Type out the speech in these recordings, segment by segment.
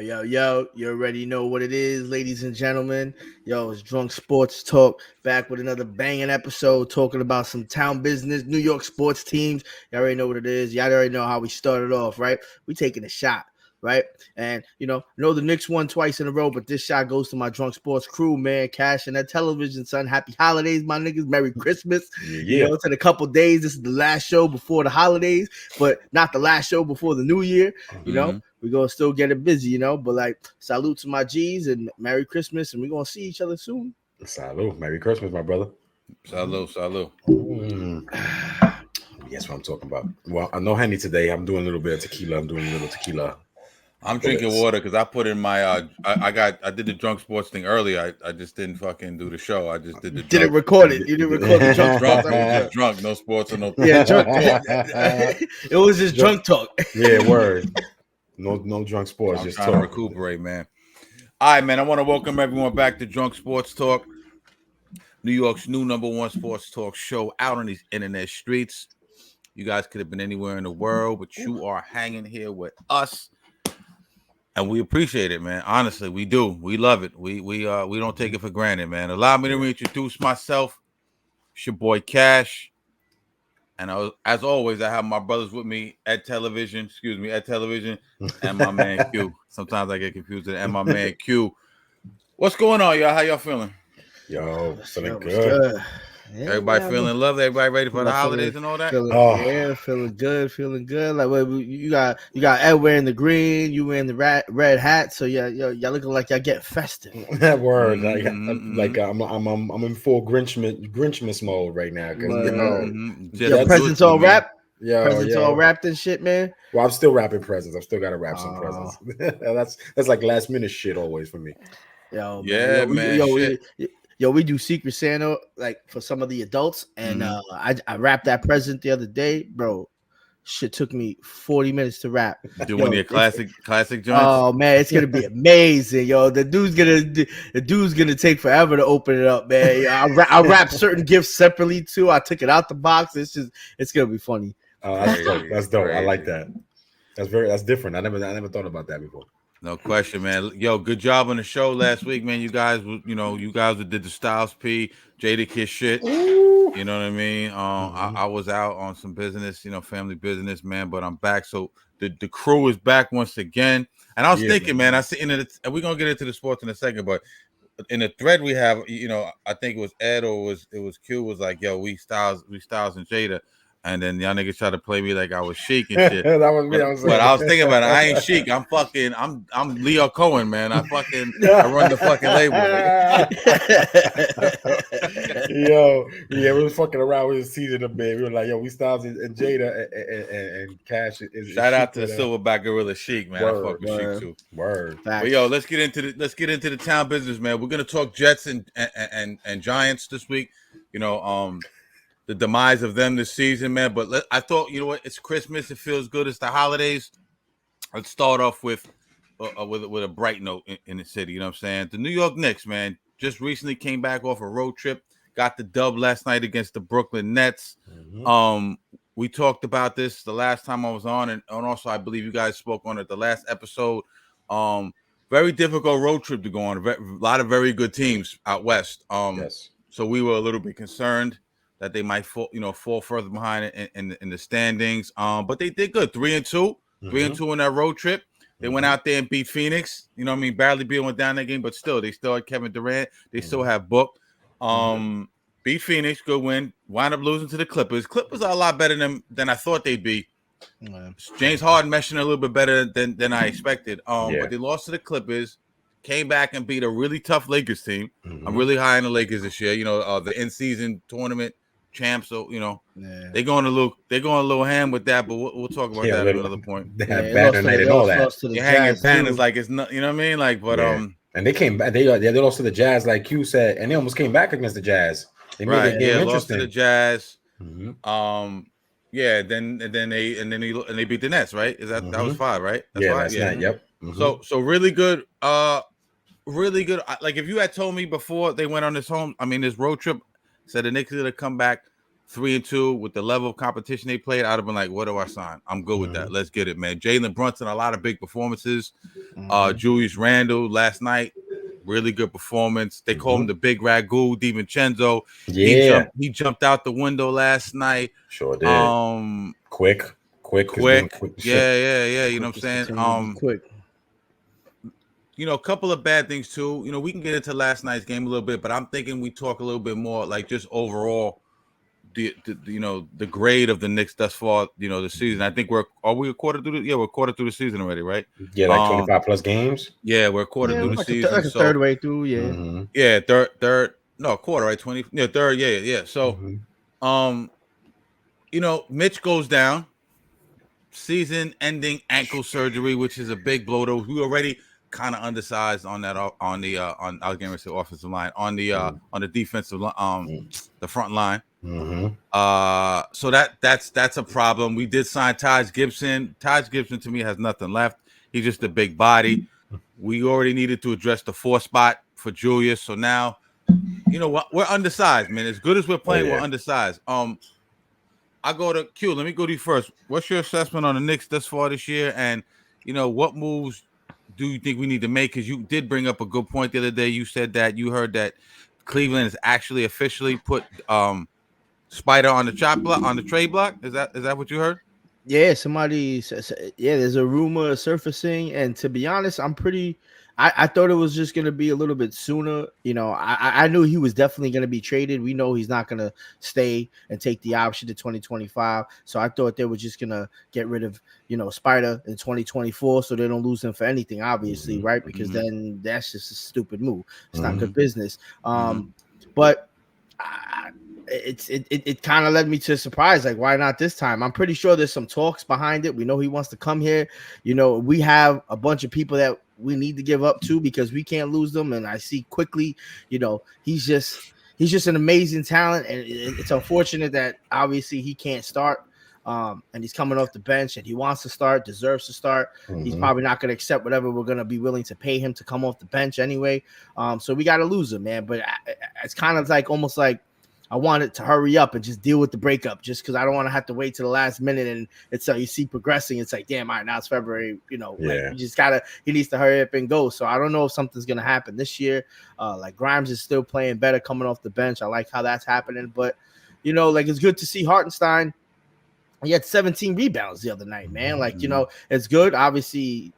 Yo. You already know what it is, ladies and gentlemen. Yo, it's Drunk Sports Talk, back with another banging episode talking about some town business, New York sports teams. You already know what it is. Y'all already know how we started off, right? We taking a shot, right? And, know the Knicks won twice in a row, but this shot goes to my Drunk Sports crew, man. Cash and that television, son. Happy holidays, my niggas. Merry Christmas. Yeah. It's in a couple days. This is the last show before the holidays, but not the last show before the new year, We're going to still get it busy, but like, salute to my G's and Merry Christmas, and we're going to see each other soon. Salute. Merry Christmas, my brother. Salute. That's what I'm talking about. Well, I know Henny today. I'm doing a little bit of tequila. I'm drinking water because I put in my I did the drunk sports thing earlier. I just didn't fucking do the show. I just did the didn't record it. You didn't record the drunk drunk. I was just drunk, no sports or no. Yeah, drunk. It was just drunk talk. Yeah, word. No drunk sports. I'm just trying to recuperate, man. All right, man. I want to welcome everyone back to Drunk Sports Talk, New York's new #1 sports talk show out on these internet streets. You guys could have been anywhere in the world, but you are hanging here with us, and we appreciate it, man. Honestly, we do. We love it. We don't take it for granted, man. Allow me to reintroduce myself. It's your boy Cash. And as always, I have my brothers with me at television, and my man Q. Sometimes I get confused, and my man Q. What's going on, y'all? How y'all feeling? Yo, feeling good. Yeah, Everybody feeling love? Everybody ready for the holidays and all that? Feeling good. Like, wait, you got Ed wearing the green, you wearing the red hat, so y'all looking like y'all getting festive. That word, like I'm in full Grinchmas mode right now. Your presents all wrapped. Presents all wrapped and shit, man. Well, I'm still wrapping presents. I've still got to wrap some presents. that's like last minute shit always for me. We do Secret Santa like for some of the adults, and I wrapped that present the other day, bro. Shit took me 40 minutes to wrap. Doing your classic joints. Oh man, it's gonna be amazing, yo. The dude's gonna take forever to open it up, man. I wrap certain gifts separately too. I took it out the box. It's gonna be funny. Oh, that's dope. I like that. That's different. I never thought about that before. No question, man. Yo, good job on the show last week, man. You guys did the Styles P, Jadakiss shit. Ooh. You know what I mean? I was out on some business, family business, man. But I'm back, so the crew is back once again. And I was thinking, man, I see and we're gonna get into the sports in a second, but in the thread we have, I think it was Ed or it was Q was like, yo, we Styles and Jada. And then y'all niggas try to play me like I was Sheik and shit. That was me. But I was thinking about it. I ain't Sheik. I'm Leo Cohen, man. I run the fucking label. We was fucking around with the season a bit. We were like, yo, we Styles and Jada and Cash. Shout out to the Silverback Gorilla Sheik, man. I fuck with Sheik too. Word. But yo, let's get into the town business, man. We're gonna talk Jets and Giants this week. The demise of them this season, man. But I thought, it's Christmas. It feels good. It's the holidays. Let's start off with a bright note in the city. You know what I'm saying? The New York Knicks, man, just recently came back off a road trip. Got the dub last night against the Brooklyn Nets. Mm-hmm. We talked about this the last time I was on, and also I believe you guys spoke on it the last episode. Very difficult road trip to go on. A lot of very good teams out west. Yes. So we were a little bit concerned that they might fall further behind in the standings. But they did good. 3-2 in that road trip. They went out there and beat Phoenix. You know what I mean? Badly went down that game, but still, they still had Kevin Durant. They still have Book. Beat Phoenix, good win. Wound up losing to the Clippers. Clippers are a lot better than I thought they'd be. James Harden meshing a little bit better than I expected. But they lost to the Clippers. Came back and beat a really tough Lakers team. I'm really high on the Lakers this year. The in-season tournament champs. So they're going a little ham with that. But we'll talk about that at another point. They had bad night and all that. You're hanging banners like it's not. You know what I mean? Like, but and they came back. They lost to the Jazz, like Q said, and they almost came back against the Jazz. They made the game interesting. Lost to the Jazz. Then they beat the Nets, right? That was 5, right? That's 5? Last night. Yep. So really good. Really good. Like if you had told me before they went on this road trip, said the Knicks are gonna come back 3-2 with the level of competition they played, I'd have been like, what do I sign? I'm good with that. Let's get it, man. Jalen Brunson, a lot of big performances. Julius Randle last night, really good performance. They call him the Big Ragu, DiVincenzo. Yeah. He jumped out the window last night. Sure did. Quick. Yeah. You know what I'm saying? Quick. You know, a couple of bad things too. You know, we can get into last night's game a little bit, but I'm thinking we talk a little bit more like just overall the grade of the Knicks thus far, the season. I think we're a quarter through we're a quarter through the season already, right? Yeah, like 25 plus games. Yeah, we're a quarter through the season. Like a third way through, yeah. Yeah, quarter, right? 20. Yeah, third, yeah. So Mitch goes down, season ending ankle surgery, which is a big blow to who already kind of undersized on that on the on I was going to say offensive line on the defensive the front line. So that's a problem. We did sign Taj Gibson. Taj Gibson to me has nothing left. He's just a big body. We already needed to address the 4 spot for Julius. So now, you know what? We're undersized, man. As good as we're playing, we're undersized. I go to Q. Let me go to you first. What's your assessment on the Knicks thus far this year? And what moves do you think we need to make? Because you did bring up a good point the other day. You said that you heard that Cleveland has actually officially put Spider on the trade block. Is that what you heard? Yeah, somebody says, there's a rumor surfacing, and to be honest, I thought it was just going to be a little bit sooner. I knew he was definitely going to be traded. We know he's not going to stay and take the option to 2025. So I thought they were just going to get rid of, Spider in 2024 so they don't lose him for anything, obviously, right? Because then that's just a stupid move. It's not good business. But it kind of led me to a surprise. Like, why not this time? I'm pretty sure there's some talks behind it. We know he wants to come here. We have a bunch of people that we need to give up to because we can't lose them. And I see quickly, he's just an amazing talent. And it's unfortunate that obviously he can't start. And he's coming off the bench and he wants to start, deserves to start. He's probably not going to accept whatever we're going to be willing to pay him to come off the bench anyway. So we got to lose him, man. But it's kind of like almost like I wanted to hurry up and just deal with the breakup just because I don't want to have to wait to the last minute. And it's you see progressing. It's like, damn, all right, now it's February. Like, he needs to hurry up and go. So I don't know if something's going to happen this year. Like Grimes is still playing better coming off the bench. I like how that's happening. But, like it's good to see Hartenstein. He had 17 rebounds the other night, man. Like, it's good. Obviously,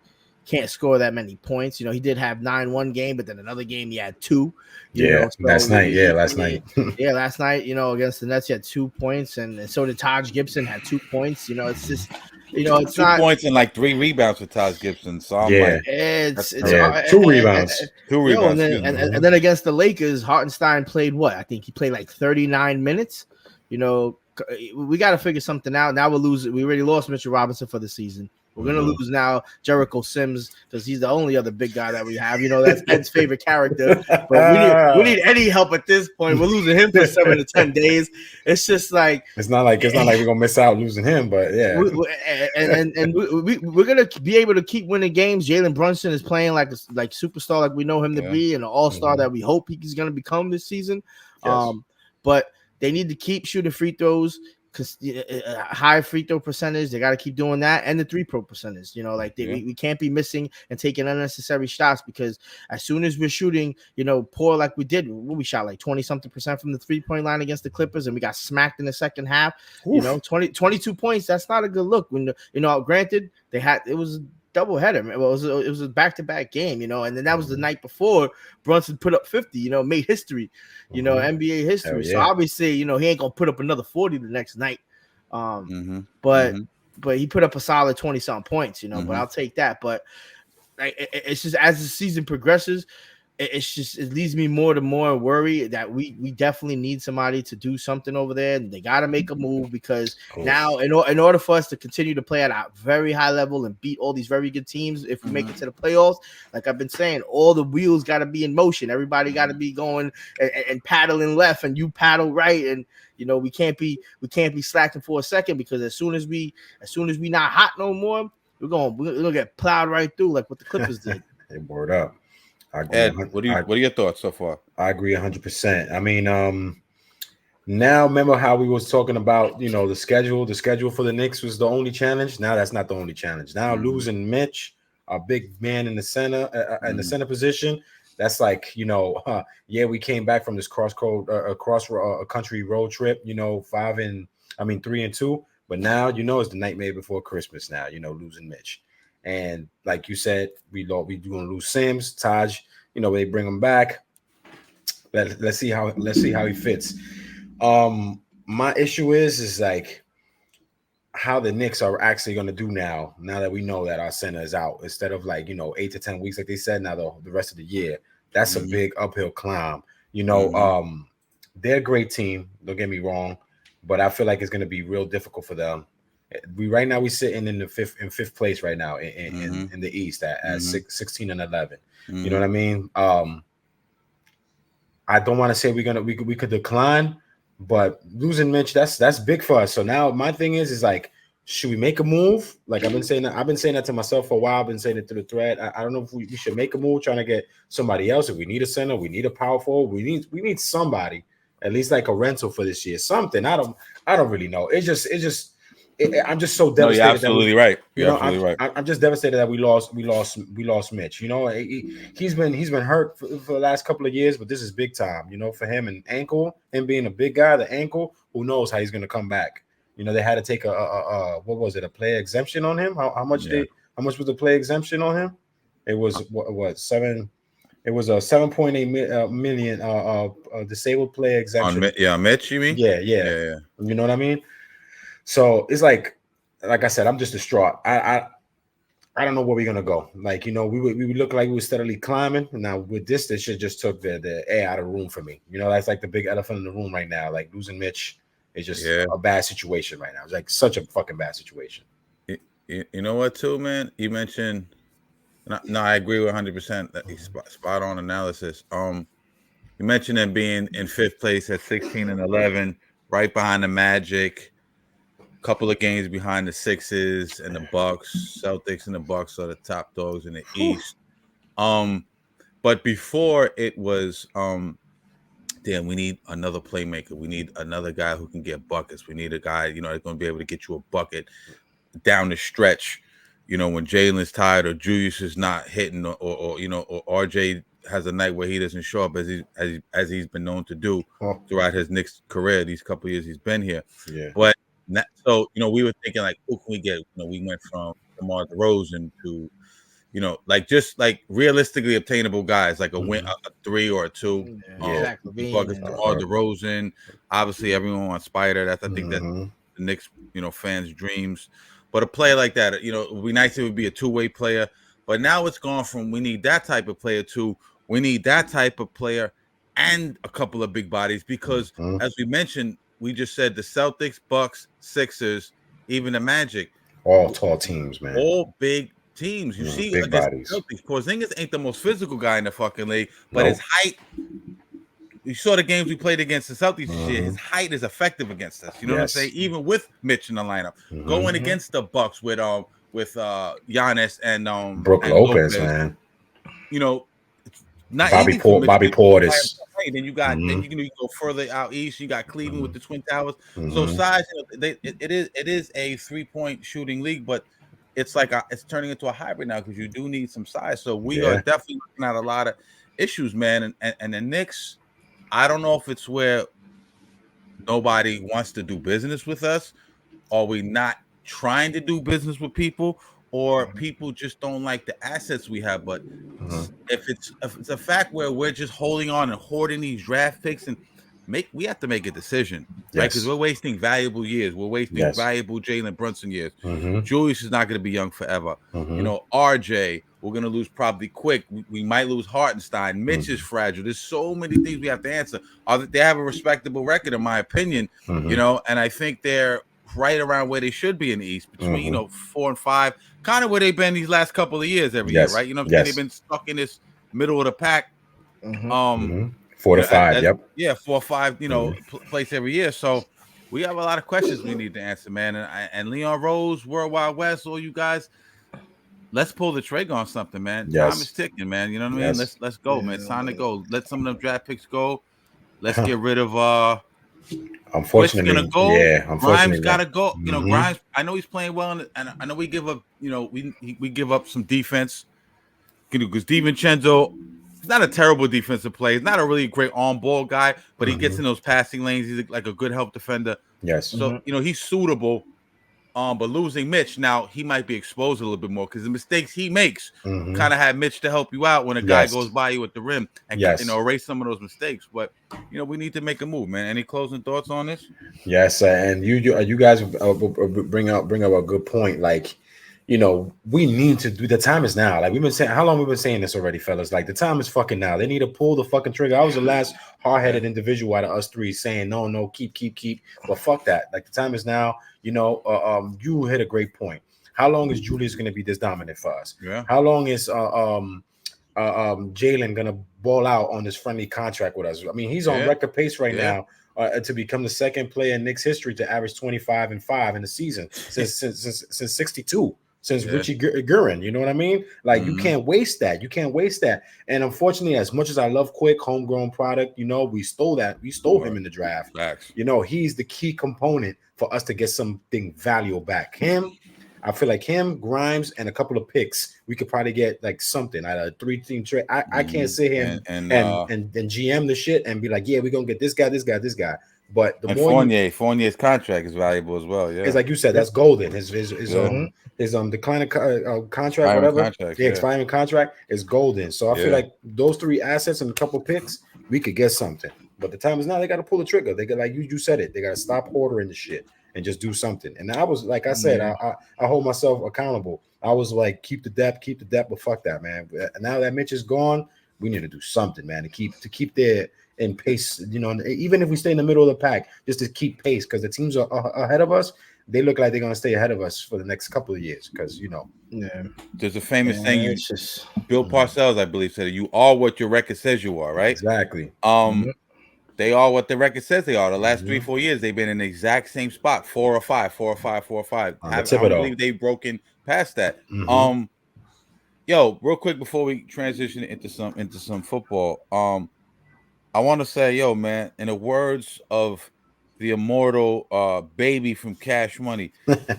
can't score that many points. He did have 9 one game, but then another game he had 2. Last night. Last night, against the Nets, he had 2 points, and so did Taj Gibson had 2 points. It's just, it's 2 points and like 3 rebounds for Taj Gibson. So I'm like, it's 2 rebounds. 2 rebounds. And then against the Lakers, Hartenstein played what? I think he played like 39 minutes. We got to figure something out. Now we're losing. We already lost Mitchell Robinson for the season. We're going to lose now Jericho Sims because he's the only other big guy that we have. That's Ed's favorite character. But we need any help at this point. We're losing him for 7 to 10 days. It's just like it's not like we're gonna miss out losing him, but yeah. We're gonna be able to keep winning games. Jalen Brunson is playing like superstar, like we know him to be, and an all-star that we hope he's gonna become this season. Yes. But they need to keep shooting free throws. Because high free throw percentage, they got to keep doing that, and the 3-point percentage. We can't be missing and taking unnecessary shots because as soon as we're shooting, poor like we did, we shot like 20-something% from the 3-point line against the Clippers, and we got smacked in the second half. Oof. 22 points. That's not a good look. When granted, it was doubleheader. Well, it was a back-to-back game, and then that was the night before Brunson put up 50, made history, NBA history. So obviously, he ain't gonna put up another 40 the next night. But he put up a solid 20-something points, but I'll take that. But it's just as the season progresses, it leads me more to more worry that we definitely need somebody to do something over there. And they got to make a move because now in order for us to continue to play at a very high level and beat all these very good teams, if we make it to the playoffs, like I've been saying, all the wheels got to be in motion. Everybody got to be going and paddling left and you paddle right. And, we can't be slacking for a second because as soon as we not hot no more, we're gonna get plowed right through like what the Clippers did. They bored up. Ed, what are your thoughts so far? I agree 100%. I mean, Now, remember how we was talking about, the schedule? The schedule for the Knicks was the only challenge. Now that's not the only challenge. Now losing Mitch, a big man in the center, in the center position, that's like, we came back from this country road trip, 3-2, but now, it's the nightmare before Christmas now, losing Mitch. And like you said, we're going to lose Sims, Taj, they bring him back. Let's see how he fits. My issue is like how the Knicks are actually going to do now that we know that our center is out, instead of 8 to 10 weeks like they said. Now the rest of the year, that's a big uphill climb. They're a great team, don't get me wrong, but I feel like it's going to be real difficult for them. Right now we're sitting in fifth place right now in the East at 16 and 11. You know what I mean? I don't want to say we could decline, but losing Mitch, that's big for us. So now my thing is like, should we make a move? Like I've been saying that to myself for a while. I've been saying it through the thread. I don't know if we should make a move, trying to get somebody else. If we need a center, we need a power forward. We need somebody, at least like a rental for this year. Something. I don't really know. I'm just so devastated. No, you're absolutely right. I'm just devastated that we lost Mitch. He's been hurt for the last couple of years, but this is big time. For him, and him being a big guy, the ankle. Who knows how he's going to come back? They had to take a player exemption on him. How much was the player exemption on him? It was what 7. It was a 7.8 million disabled player exemption. Mitch, you mean? Yeah. You know what I mean? So it's like I said, I'm just distraught. I don't know where we're gonna go. Like, we look like we were steadily climbing. Now with this shit just took the air out of the room for me. That's like the big elephant in the room right now. Like losing Mitch is just a bad situation right now. It's like such a fucking bad situation. You know what, too, man? You mentioned. No, I agree with 100%. That he's spot on analysis. You mentioned them being in fifth place at 16 and 11, right behind the Magic. Couple of games behind the Sixers and the Bucks. Celtics and the Bucks are the top dogs in the East. But before it was, damn, we need another playmaker. We need another guy who can get buckets. We need a guy, that's going to be able to get you a bucket down the stretch. When Jalen's tired or Julius is not hitting, or RJ has a night where he doesn't show up as he's been known to do throughout his Knicks career. These couple of years he's been here. Yeah. But so we were thinking like, who can we get? We went from DeMar DeRozan to, just like realistically obtainable guys, like a 3 or a 2. Exactly. DeMar DeRozan. Obviously, everyone wants Spider. I think that the Knicks, fans' dreams. But a player like that, it would be nice. It would be a two-way player. But now it's gone from we need that type of player to we need that type of player and a couple of big bodies, because as we mentioned, we just said the Celtics, Bucks, Sixers, even the Magic, all tall teams, man. All big teams. You see, big bodies. Celtics, Porzingis ain't the most physical guy in the fucking league, but his height. You saw the games we played against the Celtics. His height is effective against us. You know what I'm saying? Even with Mitch in the lineup, going against the Bucks with Giannis and Brook and Lopez, man. Not Bobby Portis. Then you got then you go further out east. You got Cleveland with the Twin Towers. So size, it is a 3-point shooting league, but it's like it's turning into a hybrid now because you do need some size. So we are definitely looking at a lot of issues, man. And the Knicks, I don't know if it's where nobody wants to do business with us, or we not trying to do business with people, or people just don't like the assets we have. But if it's a fact where we're just holding on and hoarding these draft picks, and we have to make a decision, right? Because we're wasting valuable years. We're wasting valuable Jalen Brunson years. Julius is not going to be young forever. RJ, we're going to lose probably quick. We might lose Hartenstein. Mitch is fragile. There's so many things we have to answer. They have a respectable record, in my opinion, and I think they're right around where they should be in the East, between 4 and 5, kind of where they've been these last couple of years every year, right? You know what I'm saying? They've been stuck in this middle of the pack. 4 to 5, 4 or 5, place every year. So we have a lot of questions we need to answer, man. And Leon Rose, World Wide West, all you guys, let's pull the trigger on something, man. Time is ticking, man. You know what I mean? Let's go, man. It's time to go. Let some of them draft picks go. Let's get rid of Unfortunately, gonna go. yeah. Grimes Unfortunately, gotta go. You know, Mhm. Grimes. I know he's playing well, and I know we give up. You know, we give up some defense. Because DiVincenzo, he's not a terrible defensive player. He's not a really great on-ball guy, but he gets in those passing lanes. He's like a good help defender. Yes. So you know he's suitable. But losing Mitch now, he might be exposed a little bit more because the mistakes he makes kind of had Mitch to help you out when a guy Yes. goes by you at the rim and Yes. you know erase some of those mistakes. But you know we need to make a move, man. Any closing thoughts on this? Yes, and you guys bring up a good point. Like, you know, we need to do. The time is now. Like we've been saying, how long we've been saying this already, fellas? Like the time is fucking now. They need to pull the fucking trigger. I was the last hard-headed individual out of us three saying no, keep. But fuck that. Like the time is now. You know, you hit a great point. How long is Julius going to be this dominant for us? Yeah. How long is Jalen gonna ball out on this friendly contract with us? I mean, he's on record pace right now to become the second player in Knicks history to average 25 and 5 in the season since 62, since Richie Guerin. You know what I mean? Like you can't waste that. You can't waste that. And unfortunately, as much as I love Quick, homegrown product, you know, we stole that. We stole him in the draft. Facts. You know, he's the key component for us to get something valuable back. I feel like him, Grimes, and a couple of picks, we could probably get like something out of a 3-team trade. I can't sit here and GM the shit and be like, yeah, we're gonna get this guy. But the more Fournier's contract is valuable as well. Yeah, it's like you said, that's golden. His declining contract, whatever, expiring contract is golden. So I feel like those 3 assets and a couple picks, we could get something. But the time is now. They got to pull the trigger. They got, like you said it. They got to stop ordering the shit and just do something. And I was like I said, I hold myself accountable. I was like, keep the depth, but fuck that, man. And now that Mitch is gone, we need to do something, man, to keep their in pace. You know, even if we stay in the middle of the pack, just to keep pace, because the teams are ahead of us. They look like they're gonna stay ahead of us for the next couple of years, because you know. Yeah. There's a famous saying. Bill Parcells, I believe, said, "You are what your record says you are." Right? Exactly. They are what the record says they are. The last 3-4 years, they've been in the exact same spot, 4 or 5. I don't believe they've broken past that. Yo, real quick before we transition into some football, I want to say, yo, man, in the words of the immortal Baby from Cash Money,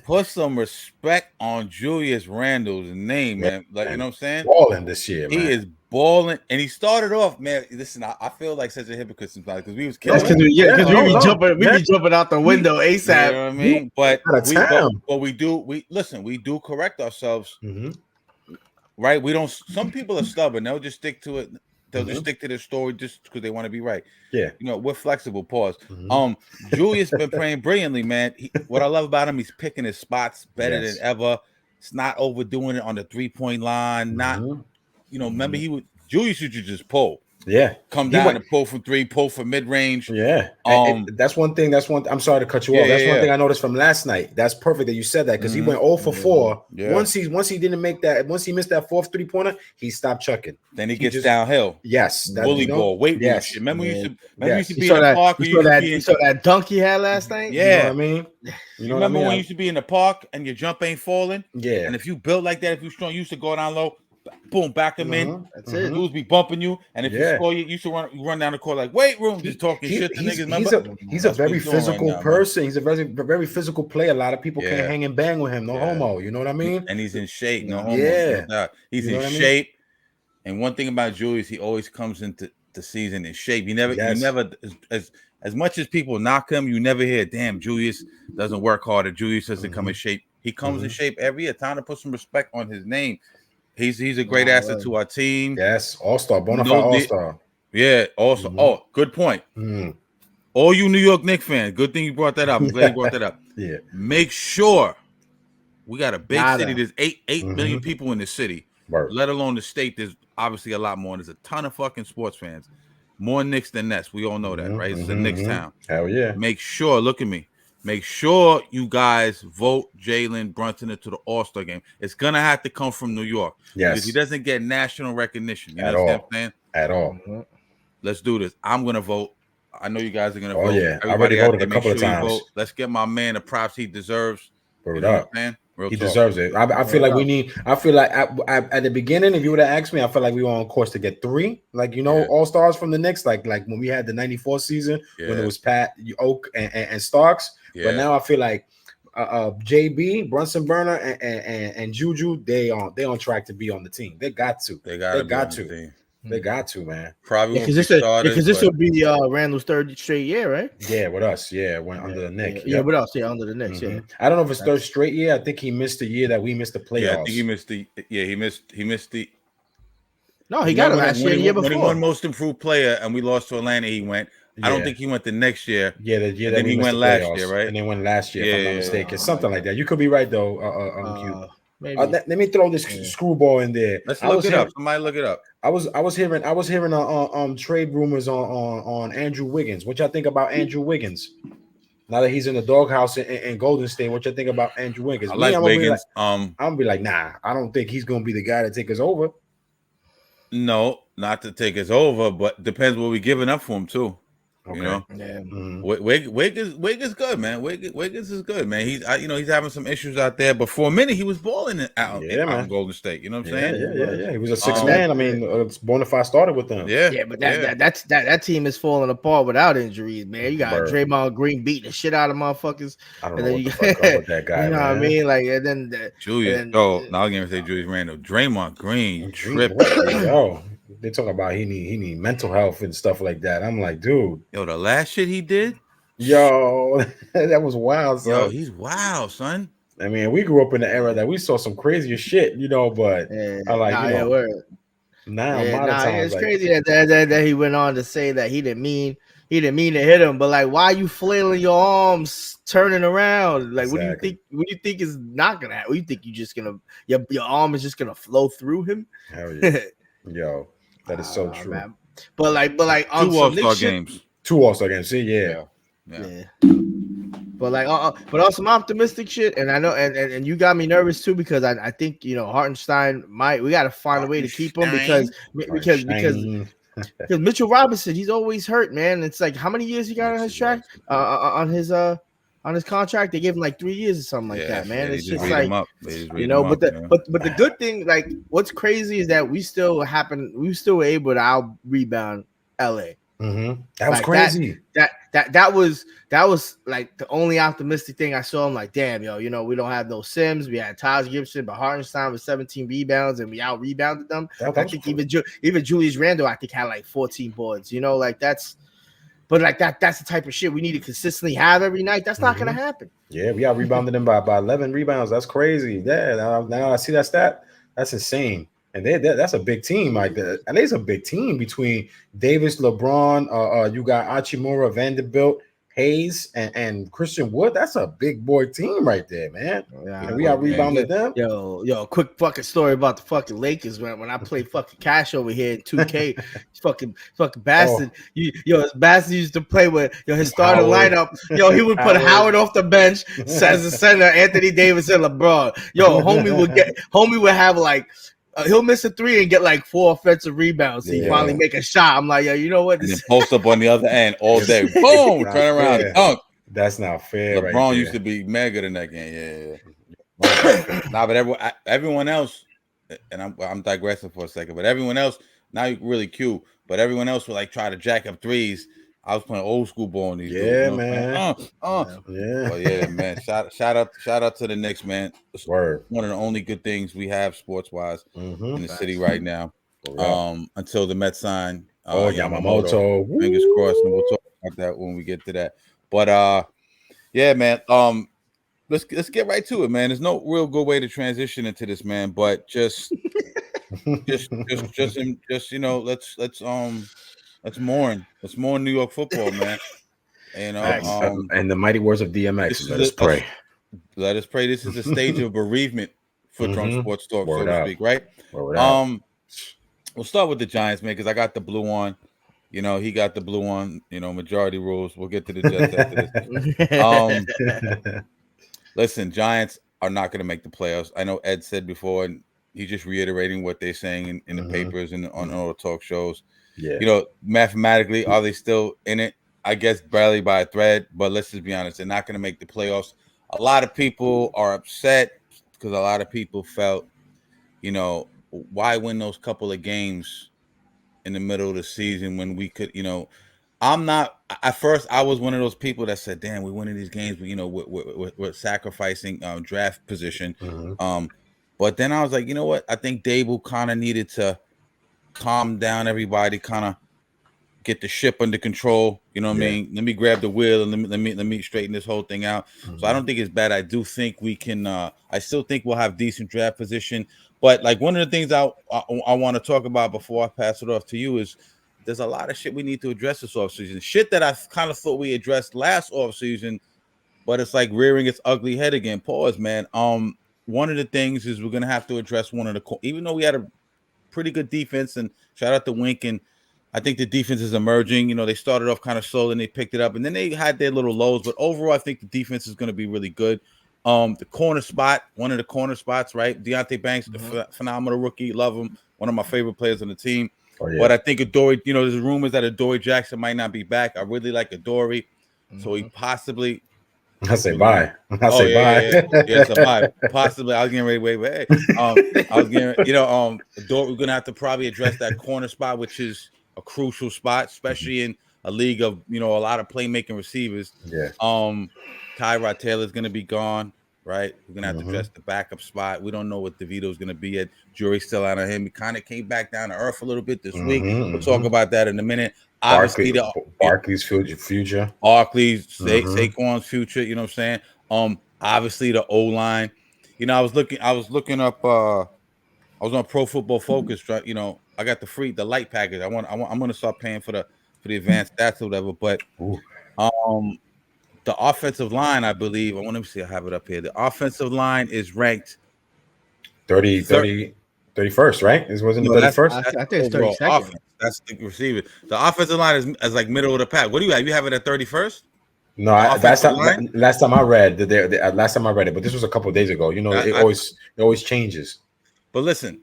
put some respect on Julius Randle's name, man. Like, you know what I'm saying? Balling this year, man. He is balling, and he started off, man. Listen, I feel like such a hypocrite sometimes because we was killing. Because we be jumping out the window ASAP. You know what I mean? But we do correct ourselves, right? We don't. Some people are stubborn; they'll just stick to it. They'll just stick to their story just because they want to be right. Yeah, you know, we're flexible. Pause. Julius been playing brilliantly, man. What I love about him, he's picking his spots better than ever. It's not overdoing it on the 3-point line. Not, you know, remember Julius used to just pull. Yeah, come down and pull from 3, pull from mid range. Yeah, that's one thing. I'm sorry to cut you off. That's one thing I noticed from last night. That's perfect that you said that, because he went 0 for 4. Once he didn't make that, once he missed that 4th 3-pointer, he stopped chucking. Then he gets downhill. Yes, bully ball, weight room shit. Remember we used to be in the park. You saw that dunk he had last night. Yeah, you know what I mean. You remember when you used to be in the park and your jump ain't falling? Yeah, and if you built like that, if you strong, you used to go down low. Boom, back him in. That's it. Dudes be bumping you, and if you score, you used to run down the court like weight room, just talking shit to niggas. Remember? He's a very physical person. He's a very physical player. A lot of people can't hang and bang with him. No homo. You know what I mean? And he's in shape. No homo. Yeah, he's in shape. And one thing about Julius, he always comes into the season in shape. You never, as much as people knock him, you never hear, "Damn, Julius doesn't work hard," or "Julius doesn't come in shape." He comes in shape every year. Time to put some respect on his name. He's a great asset to our team. Yes, all-star, bona fide all-star. Yeah, also. Oh, good point. All you New York Knicks fans, good thing you brought that up. I'm glad you brought that up. Yeah. Make sure we got a big city. There's 8 million people in the city, let alone the state. There's obviously a lot more. There's a ton of fucking sports fans. More Knicks than Nets. We all know that, right? It's a Knicks town. Hell yeah. Make sure, look at me. Make sure you guys vote Jalen Brunson into the All-Star game. It's going to have to come from New York. Yes. Because he doesn't get national recognition. You know what I'm saying? At all. Let's do this. I'm going to vote. I know you guys are going to vote. Yeah. I already voted a couple of times. Let's get my man the props he deserves. Word up. Man? Real He talk. deserves it. I feel like we need. I feel like at the beginning, if you would have asked me, I feel like we were on course to get 3. Like all stars from the Knicks. Like when we had the '94 season when it was Pat, Oak, and Starks. Yeah. But now I feel like JB, Brunson Burner, and Juju, they on track to be on the team. They got to. They got to. They got to, man. Probably because this will be Randall's 3rd straight year, right? Yeah, with us. Yeah, went under the Knicks. Yeah, with us. Yeah, under the Knicks. Yeah. I don't know if it's 3rd straight year. I think he missed the year that we missed the playoffs. Yeah, I think he missed the. Yeah, he missed the. No, he got it last year. The year before, when he won Most Improved Player, and we lost to Atlanta, he went. I don't think he went the next year. Yeah, the year that he went last year, right? And then went last year, if I'm not mistaken. Something like that. You could be right though. Q. Maybe. Let me throw this screwball in there. Let's look it up. Somebody look it up. I was hearing trade rumors on Andrew Wiggins. What y'all think about Andrew Wiggins? Now that he's in the doghouse in Golden State, what you think about Andrew Wiggins? I like Wiggins. I'm gonna be like, nah, I don't think he's gonna be the guy to take us over. No, not to take us over, but depends what we're giving up for him too. Okay. You know, Wiggins good, man. Wiggins is good, man. He's having some issues out there, but for a minute he was balling out in Golden State. You know what I'm saying? Yeah. He was a 6 man. I mean, Bonafide started with them. Yeah, but that team is falling apart without injuries, man. You got Draymond Green beating the shit out of motherfuckers. I don't know what the fuck up with that guy. You know what I mean? Like, and then Julius. Now I'm gonna say Julius Randle. Draymond Green tripping. Yo. They talk about he need mental health and stuff like that. I'm like, dude. Yo, the last shit he did? Yo, that was wild, son. Yo, he's wild, son. I mean, we grew up in the era that we saw some crazier shit, but I like, it's crazy that he went on to say that he didn't mean to hit him, but like, why are you flailing your arms, turning around? Like, exactly. What do you think is not gonna happen? What do you think you just gonna your arm is just gonna flow through him? Hell yeah. Yo. That is so true. Man. But like 2 All-Star games. 2 All-Star games. See, yeah. But like, but on some optimistic shit, and I know, and you got me nervous too, because I think Hartenstein we got to find a way to keep him because Mitchell Robinson, he's always hurt, man. It's like, how many years he got on his track on his contract? They gave him like 3 years or something like that, man. It's just like, but the good thing, like, what's crazy is that we still were able to out rebound LA. Mm-hmm. That was crazy. That was like the only optimistic thing I saw. I'm like, damn, we don't have no Sims. We had Taj Gibson, but Hartenstein with 17 rebounds, and we out rebounded them. I think even Julius Randle, I think, had like 14 boards. But like that's the type of shit we need to consistently have every night. That's not gonna happen. Yeah, we out rebounded them by 11 rebounds. That's crazy. Yeah, now I see that stat. That's insane. And that's a big team like that. And there's a big team between Davis, LeBron. You got Hachimura, Vanderbilt, Hayes, and Christian Wood. That's a big boy team right there, man. Yeah, we out rebounded them. Yo, quick fucking story about the fucking Lakers when I played fucking Cash over here in 2K. fucking bastard. His bastard used to play with his starting lineup. He would put Howard off the bench as the center, Anthony Davis and LeBron. Homie would have like. He'll miss a 3 and get like 4 offensive rebounds. So he finally make a shot. I'm like, you know what? And then post up on the other end all day. Boom! Turn around, dunk. That's not fair. LeBron used to be mega in that game. Yeah. But everyone else, and I'm digressing for a second, but everyone else, now you're really cute, but everyone else would like try to jack up threes. I was playing old school ball in these dudes, man. Yeah, man. Shout out to the Knicks, man. It's one of the only good things we have sports wise in the city right now. Until the Mets sign Yamamoto. Fingers crossed, and we'll talk about that when we get to that. But yeah, man. Let's get right to it, man. There's no real good way to transition into this, man. But just let's mourn. Let's mourn New York football, man. And the mighty words of DMX. Let us pray. Let us pray. This is a stage of bereavement for Drunk Sports Talk, so to speak, right? We'll start with the Giants, man, because I got the blue on. He got the blue on. Majority rules. We'll get to the Jets after this. Listen, Giants are not going to make the playoffs. I know Ed said before, and he's just reiterating what they're saying in the papers and on all the talk shows. Yeah. Mathematically, are they still in it? I guess barely by a thread, but let's just be honest, they're not going to make the playoffs. A lot of people are upset. because a lot of people felt, you know, why win those couple of games in the middle of the season when we could, you know, I'm not. At first, I was one of those people that said, "Damn, we're winning these games, but you know, we're sacrificing draft position." But then I was like, you know what? I think Dable kind of needed to calm down everybody, kind of get the ship under control. You know what I mean? Let me grab the wheel and let me straighten this whole thing out. So I don't think it's bad. I do think we can. I still think we'll have decent draft position. But like one of the things I want to talk about before I pass it off to you is there's a lot of shit we need to address this offseason. Shit that I kind of thought we addressed last offseason, but it's like rearing its ugly head again. Pause, man. One of the things is we're gonna have to address one of the even though we had a pretty good defense, and shout out to Wink, and I think the defense is emerging. You know, they started off kind of slow and they picked it up, and then they had their little lows, but overall I think the defense is going to be really good. The corner spot, one of the corner spots, right? Deontay Banks, phenomenal rookie, love him, one of my favorite players on the team. But I think Adoree, you know, there's rumors that Adoree Jackson might not be back. I really like Adoree, so he possibly I say bye. I Oh say yeah, bye. yeah, somebody possibly. I was getting ready. Wait. I was getting, you know, we're gonna have to probably address that corner spot, which is a crucial spot, especially in a league of, you know, a lot of playmaking receivers. Yeah. Tyrod Taylor's gonna be gone, right? We're gonna have to address the backup spot. We don't know what DeVito's gonna be at. Jury's still out on him. He kind of came back down to earth a little bit this week. We'll talk about that in a minute. Obviously, Barkley's future. Barkley's, Saquon's future. You know what I'm saying? Obviously the O line. You know, I was looking up. I was on Pro Football Focus. You know, I got the light package. I'm gonna start paying for the advanced stats or whatever. But the offensive line, I believe. I want to see. I have it up here. The offensive line is ranked 31st, right? It wasn't the 31st. I think it's 32nd. That's the receiver. The offensive line is like middle of the pack. What do you have? You have it at 31st? No, last time I read last time I read it, but this was a couple of days ago. You know, it always changes. But listen,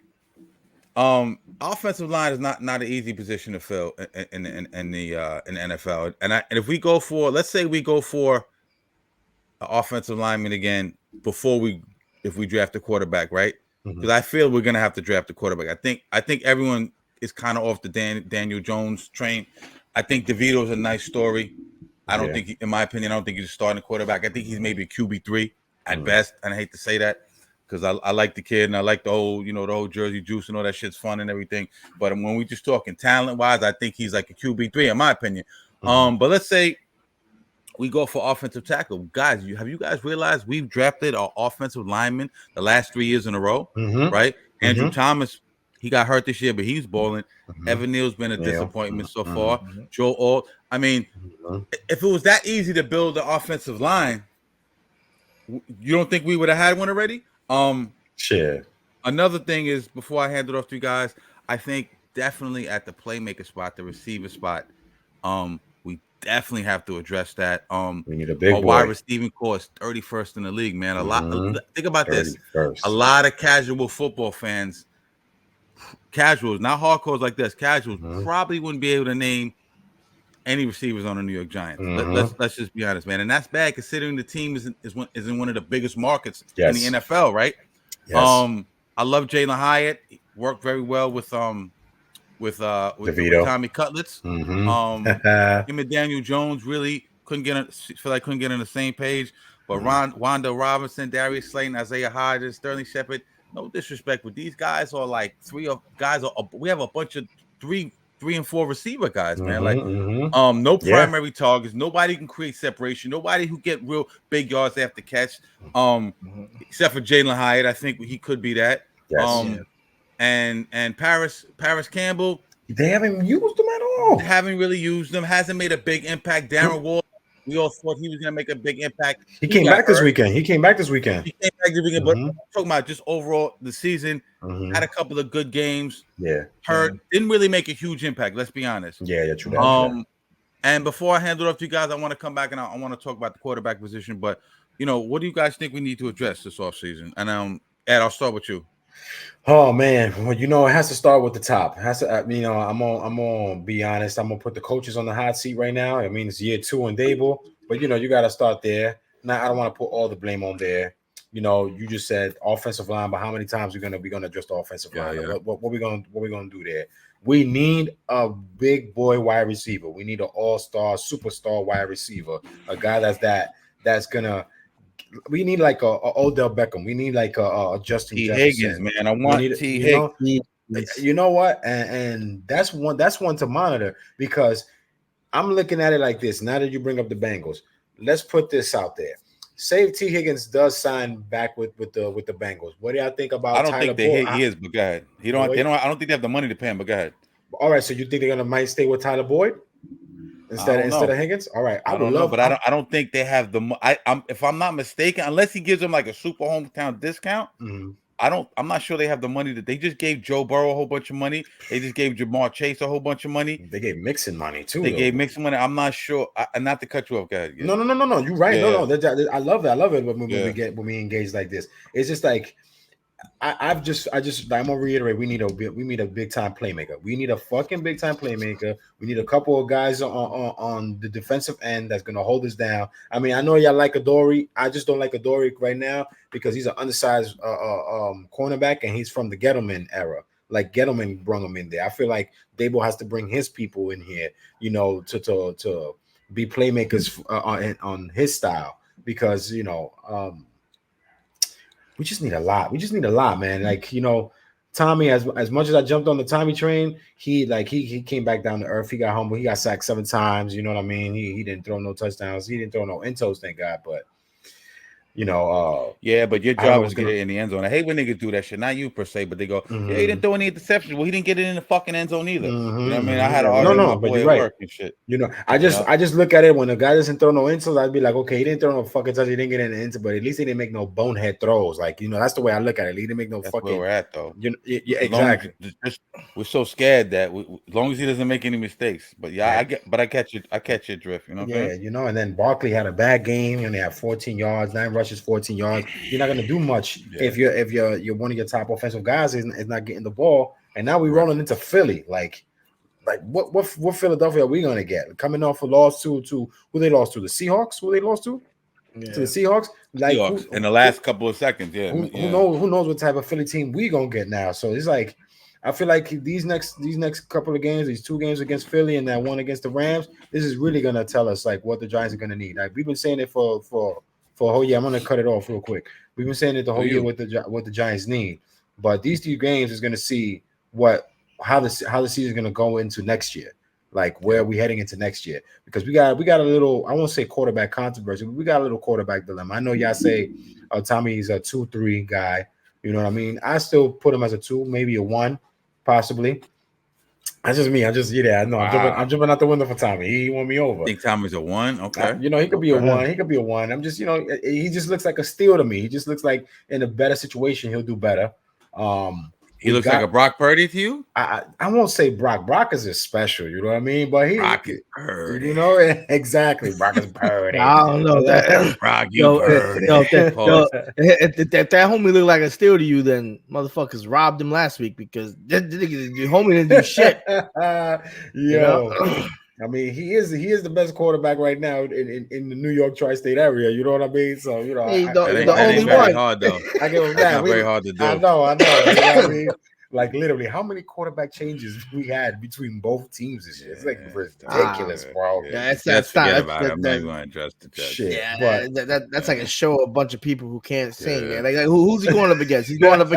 offensive line is not an easy position to fill in the NFL. And if we go for, let's say we go for an offensive lineman again if we draft a quarterback, right? Because I feel we're gonna have to draft a quarterback. I think everyone is kind of off the Daniel Jones train. I think DeVito's a nice story. I don't think, in my opinion, I don't think he's a starting quarterback. I think he's maybe a QB3 at best. And I hate to say that because I like the kid and I like the whole Jersey juice and all that shit's fun and everything. But when we just talking talent wise, I think he's like a QB3 in my opinion. But let's say we go for offensive tackle. Guys, have you guys realized we've drafted our offensive linemen the last 3 years in a row, right? Andrew Thomas, he got hurt this year, but he's balling. Evan Neal's been a disappointment so far. Joe Alt. I mean, if it was that easy to build the offensive line, you don't think we would have had one already? Shit. Another thing is, before I hand it off to you guys, I think definitely at the playmaker spot, the receiver spot, we definitely have to address that. We need a big boy. Wide receiving core is 31st in the league, man. Think about 31st. This. A lot of casual football fans, casuals, not hardcores like this, casuals probably wouldn't be able to name any receivers on the New York Giants. Let's just be honest, man. And that's bad considering the team is in one of the biggest markets in the NFL, right? Yes. I love Jalen Hyatt. He worked very well with Tommy Cutlets. Him and Daniel Jones really couldn't get on the same page. But Wanda Robinson, Darius Slayton, Isaiah Hodges, Sterling Shepard. No disrespect, but these guys are like we have a bunch of three and four receiver guys, man. No primary targets. Nobody can create separation. Nobody who get real big yards after catch. Except for Jalen Hyatt, I think he could be that. Yes. And Paris Campbell. They haven't used them at all. They haven't really used them. Hasn't made a big impact. Darren Wall. We all thought he was going to make a big impact. He came back this weekend. But I'm talking about just overall the season. Had a couple of good games. Yeah. Hurt. Didn't really make a huge impact. Let's be honest. Yeah, true. And before I hand it off to you guys, I want to come back and I want to talk about the quarterback position. But, what do you guys think we need to address this offseason? And, Ed, I'll start with you. Oh man, well, it has to start with the top. It has to, I'm gonna be honest. I'm gonna put the coaches on the hot seat right now. I mean, it's year 2 in Dable, but you got to start there. Now, I don't want to put all the blame on there. you know, you just said offensive line, but how many times we're gonna address the offensive line? Yeah. What we gonna do there? We need a big boy wide receiver. We need an all-star, superstar wide receiver, a guy that's gonna. We need like a Odell Beckham. We need like a Justin T. Jefferson. Higgins, man. I We want need, T. you know, Higgins. you know what, and that's one to monitor because I'm looking at it like this. Now that you bring up the Bengals, let's put this out there. Say T. Higgins does sign back with the Bengals. What do y'all think about I don't Tyler think he is, but go ahead. They don't. I don't think they have the money to pay him, but go ahead. All right, so you think they're gonna might stay with Tyler Boyd instead of Higgins? All right, I don't know, but I don't think they have the. If I'm not mistaken, unless he gives them like a super hometown discount, I'm not sure they have the money that they just gave Joe Burrow a whole bunch of money. They just gave Jamar Chase a whole bunch of money. They gave Mixon money too. They gave Mixon money. I'm not sure. Not to cut you off, guys. No. You're right. Yeah. No. I love it. I love it when we engage like this. It's just like I'm gonna reiterate. We need a big time playmaker. We need a fucking big time playmaker. We need a couple of guys on the defensive end that's gonna hold us down. I mean, I know y'all like Adoree. I just don't like Adoree right now because he's an undersized cornerback and he's from the Gettleman era. Like Gettleman brought him in there. I feel like Dable has to bring his people in here, you know, to be playmakers on his style because you know. We just need a lot. We just need a lot, man. Like, you know, Tommy, as much as I jumped on the Tommy train, he came back down to earth. He got humble. He got sacked 7 times. You know what I mean? He didn't throw no touchdowns. He didn't throw no entos, thank God. But you know, yeah, but your job was get it in the end zone. I hate when niggas do that shit. Not you per se, but they go, yeah, he didn't throw any interceptions. Well, he didn't get it in the fucking end zone either. You know what I mean? I had to argue with my boy at work and shit. You know, I just look at it when a guy doesn't throw no insoles, I'd be like, okay, he didn't throw no fucking touch, he didn't get in the insole, but at least he didn't make no bonehead throws. Like, you know, that's the way I look at it. He didn't make no that's fucking. Where we're at though. You know, yeah, exactly. We're so scared that as long as he doesn't make any mistakes. But yeah, I catch your drift. You know. What I'm saying? You know. And then Barkley had a bad game. He only had 14 yards, 9 rushes, 14 yards. You're not gonna do much if you're one of your top offensive guys is not getting the ball. And now we're rolling into Philly. Like what Philadelphia are we gonna get? Coming off a loss to who they lost to? The Seahawks? Who they lost to? Yeah. To the Seahawks? Like Seahawks in the last couple of seconds. Yeah. Who knows what type of Philly team we gonna get now? So it's like I feel like these next couple of games, these 2 games against Philly and that one against the Rams, this is really gonna tell us like what the Giants are gonna need. Like we've been saying it for a whole year. I'm gonna cut it off real quick. We've been saying it the whole year what the Giants need, but these 2 games is gonna see how the season is gonna go into next year, like where we heading into next year, because we got a little, I won't say quarterback controversy, but we got a little quarterback dilemma. I know y'all say Tommy's a 2-3 guy, you know what I mean? I still put him as a 2, maybe a 1, possibly. That's just me. I know. I'm jumping out the window for Tommy. He won me over. I think Tommy's a 1. Okay. You know, he could be a 1. He could be a 1. I'm just, you know, he just looks like a steal to me. He just looks like in a better situation, he'll do better. He looks like a Brock Purdy to you? I won't say Brock. Brock is just special, you know what I mean? But Brock is Purdy. You know, exactly. Brock is Purdy. I don't know that. Brock, you Purdy. If that homie look like a steal to you, then motherfuckers robbed him last week because the homie didn't do shit. You know? I mean, he is the best quarterback right now in the New York tri-state area. You know what I mean? So you know, the only one. Hard though. I give him that. Not very hard to do. I know. You know what I mean? Like literally, how many quarterback changes we had between both teams this year? It's like ridiculous, bro. Yeah, that's forget about it. I'm not going to address the judge. Shit, yeah, that's like a show of a bunch of people who can't sing. Man. Like who's he going up against? He's going up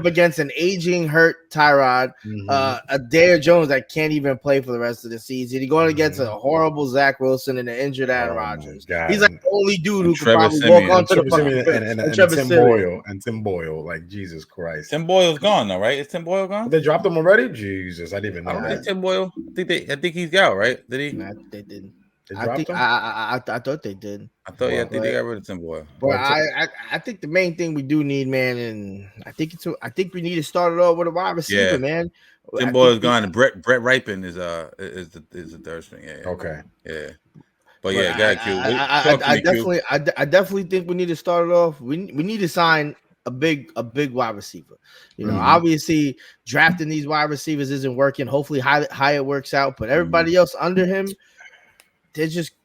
against an aging, hurt Tyrod, a Dare Jones that can't even play for the rest of the season. He's going against a horrible Zach Wilson and an injured Aaron Rodgers. He's like the only dude who could probably walk onto the fucking and Tim Boyle. Like Jesus Christ. Tim Boyle's gone though, right? Is Tim Boyle gone? They dropped him already? Jesus, I didn't even know. I don't think Tim Boyle. I think he's out, right? Did he? Nah, they didn't. I thought they did. I think they got rid of Tim Boyle. But I think the main thing we do need, man, and I think we need to start it off with a wide receiver, man. Tim Boyle's gone, and Brett Ripon is the third string. Yeah. Okay. Yeah. But yeah, I definitely think we need to start it off. We need to sign a big wide receiver. You know, obviously drafting these wide receivers isn't working. Hopefully Hyatt works out, but everybody else under him,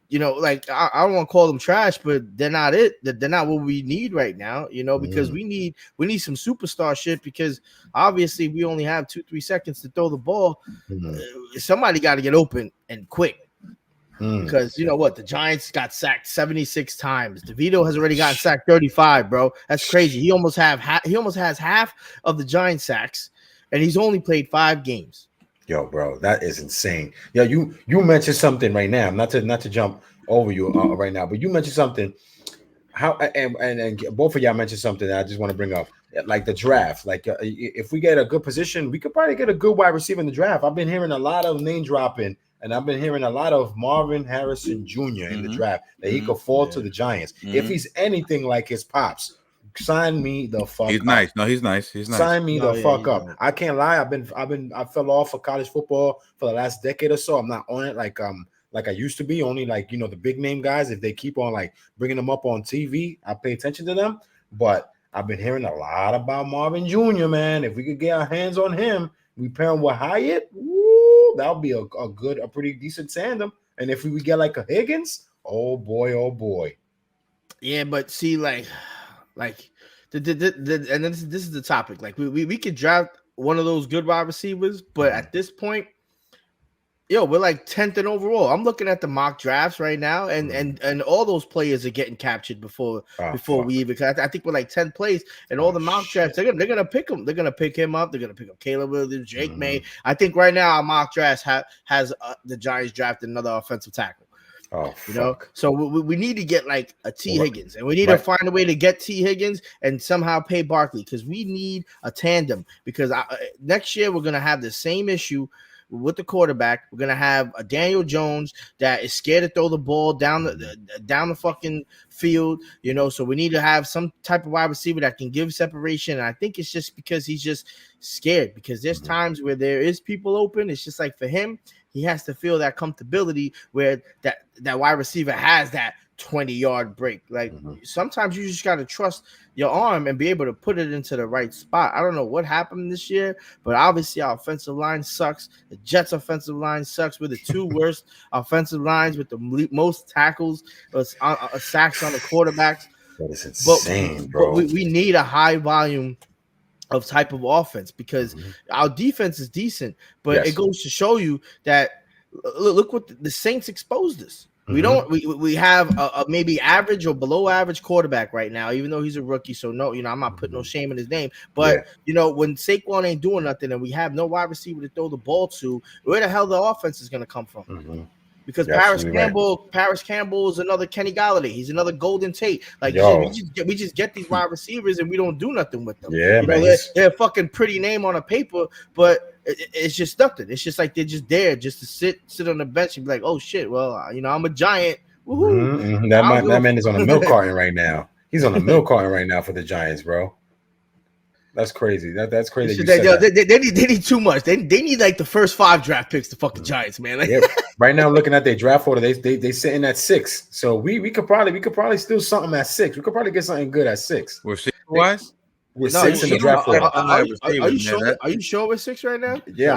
like I don't want to call them trash, but they're not it. They're not what we need right now, because we need some superstar shit, because obviously we only have 2-3 seconds to throw the ball. Somebody got to get open and quick. Because you know what, the Giants got sacked 76 times. DeVito has already gotten sacked 35, bro. That's crazy. He almost has half of the Giant sacks, and he's only played 5 games. Yo, bro, that is insane. Yeah, you mentioned something right now. Not to jump over you right now, but you mentioned something. How and both of y'all mentioned something that I just want to bring up, like the draft. Like if we get a good position, we could probably get a good wide receiver in the draft. I've been hearing a lot of name dropping, and I've been hearing a lot of Marvin Harrison Jr. in the draft that he could fall to the Giants if he's anything like his pops. Sign me the fuck. He's up. Nice. No, he's nice. He's nice. Sign me the fuck up. I can't lie. I fell off of college football for the last decade or so. I'm not on it like I used to be. Only like the big name guys. If they keep on like bringing them up on TV, I pay attention to them. But I've been hearing a lot about Marvin Jr. Man, if we could get our hands on him, we pair him with Hyatt. Woo, that would be a pretty decent tandem. And if we would get like a Higgins, oh boy. Yeah, but see, like and this is the topic. Like we could draft one of those good wide receivers, but at this point, we're like 10th in overall. I'm looking at the mock drafts right now, and all those players are getting captured before we even. Cause I think we're like 10th place, and all the mock drafts they're gonna pick him. They're gonna pick him up. They're gonna pick up Caleb Williams, Jake May. I think right now our mock drafts has the Giants drafted another offensive tackle. So we need to get like a T. Higgins, and we need to find a way to get T. Higgins and somehow pay Barkley, because we need a tandem. Because next year we're gonna have the same issue with the quarterback. We're gonna have a Daniel Jones that is scared to throw the ball down the fucking field. So we need to have some type of wide receiver that can give separation. And I think it's just because he's just scared, because there's times where there is people open. It's just like for him, he has to feel that comfortability where that wide receiver has that 20-yard break. Like sometimes you just got to trust your arm and be able to put it into the right spot. I don't know what happened this year, but obviously our offensive line sucks. The Jets' offensive line sucks. We're the 2 worst offensive lines with the most tackles, sacks on the quarterbacks. That is insane, bro. But we need a high volume of type of offense, because our defense is decent, but it goes to show you that look what the Saints exposed us. We have a maybe average or below average quarterback right now, even though he's a rookie. So no, I'm not putting no shame in his name. But when Saquon ain't doing nothing and we have no wide receiver to throw the ball to, where the hell the offense is going to come from? Because Paris Campbell is another Kenny Galladay. He's another Golden Tate. Like we just get these wide receivers and we don't do nothing with them. Yeah, man. They're a fucking pretty name on a paper, but it's just nothing. It's just like they're just there just to sit on the bench and be like, oh shit, well, I'm a Giant. Woohoo. That man is on a milk carton right now. He's on a milk carton right now for the Giants, bro. That's crazy. That's crazy. They need too much. They need like the first 5 draft picks. The fucking Giants, man. Right now, looking at their draft order, they sitting at 6. So we could probably steal something at 6. We could probably get something good at 6. We're 6 wise. We're 6 in the draft order. Are you sure? Are you sure we're 6 right now? Yeah,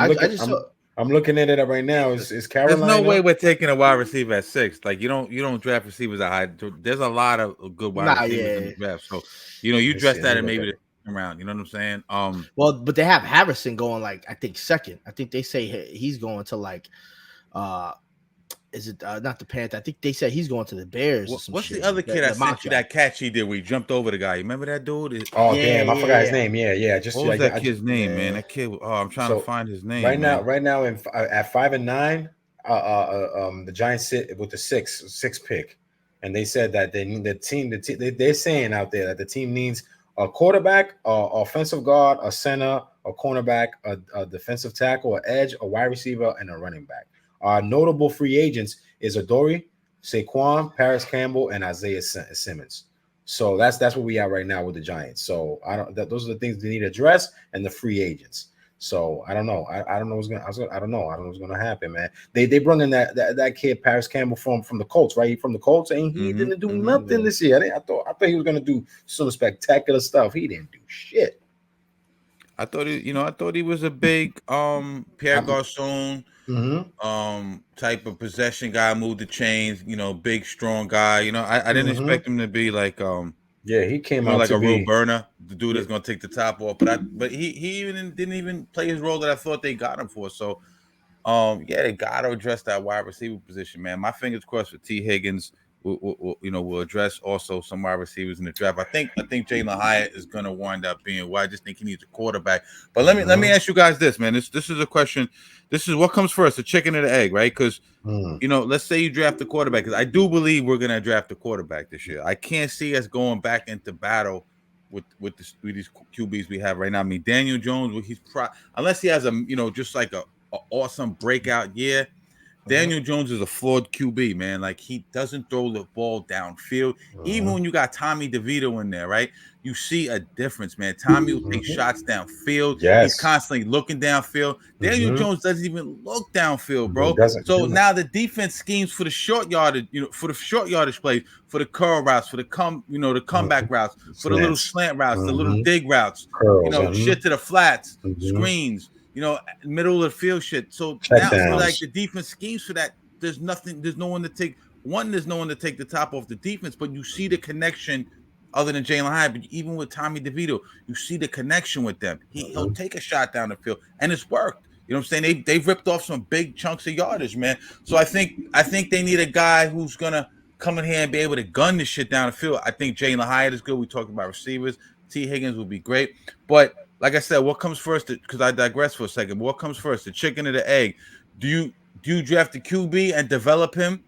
I'm looking at it right now. Is Carolina? There's no way we're taking a wide receiver at 6. Like you don't draft receivers at high. There's a lot of good wide receivers in the draft. So you dress that in maybe around, you know what I'm saying? Well, but they have Harrison going like I think 2nd. I think they say he's going to like is it not the Panthers? I think they said he's going to the Bears. What's the other kid I sent you that catch he did where he jumped over the guy? You remember that dude? Damn, I forgot his name. Just what was that kid's name, man? That kid. I'm trying to find his name. Right now, at 5 and 9, the Giants sit with the 6 pick, and they said that they're saying out there that the team needs a quarterback, offensive guard, a center, a cornerback, a defensive tackle, an edge, a wide receiver, and a running back. Our notable free agents is Adoree', Saquon, Paris Campbell, and Isaiah Simmons. So that's where we are right now with the Giants. So those are the things they need to address, and the free agents. So I don't know. I don't know what's gonna happen, man. They brought in that kid Paris Campbell from the Colts, right? From the Colts, and he didn't do nothing this year. I thought he was gonna do some spectacular stuff. He didn't do shit. I thought he was a big Pierre Garçon type of possession guy, moved the chains, big strong guy. I didn't expect him to be like yeah, he came out like to a real be burner, the dude that's gonna take the top off. But he even didn't even play his role that I thought they got him for. So yeah, they got to address that wide receiver position, man. My fingers crossed for T. Higgins. We'll address also some wide receivers in the draft. I think Jalen Hyatt is going to wind up being. Well, I just think he needs a quarterback. But let me ask you guys this, man. This is a question. This is what comes first, the chicken or the egg, right? Because let's say you draft a quarterback. Because I do believe we're going to draft a quarterback this year. I can't see us going back into battle with these QBs we have right now. I mean, Daniel Jones, unless he has just like a awesome breakout year. Daniel Jones is a flawed QB, man. Like, he doesn't throw the ball downfield. Even when you got Tommy DeVito in there, right? You see a difference, man. Tommy will take shots downfield. Yes. He's constantly looking downfield. Daniel Jones doesn't even look downfield, bro. So now the defense schemes for the short yardage, for the short yardage plays, for the curl routes, for the comeback routes, for the little slant routes, the little dig routes, shit to the flats, screens. Middle of the field shit. So now, like, the defense schemes for that. There's no one to take. There's no one to take the top off the defense, but you see the connection other than Jalen Hyatt. But even with Tommy DeVito, you see the connection with them. He'll take a shot down the field, and it's worked. You know what I'm saying? They've ripped off some big chunks of yardage, man. So I think they need a guy who's gonna come in here and be able to gun this shit down the field. I think Jalen Hyatt is good. We talked about receivers. T. Higgins will be great, but like I said, what comes first? Because I digress for a second. What comes first, the chicken or the egg? Do you draft the QB and develop him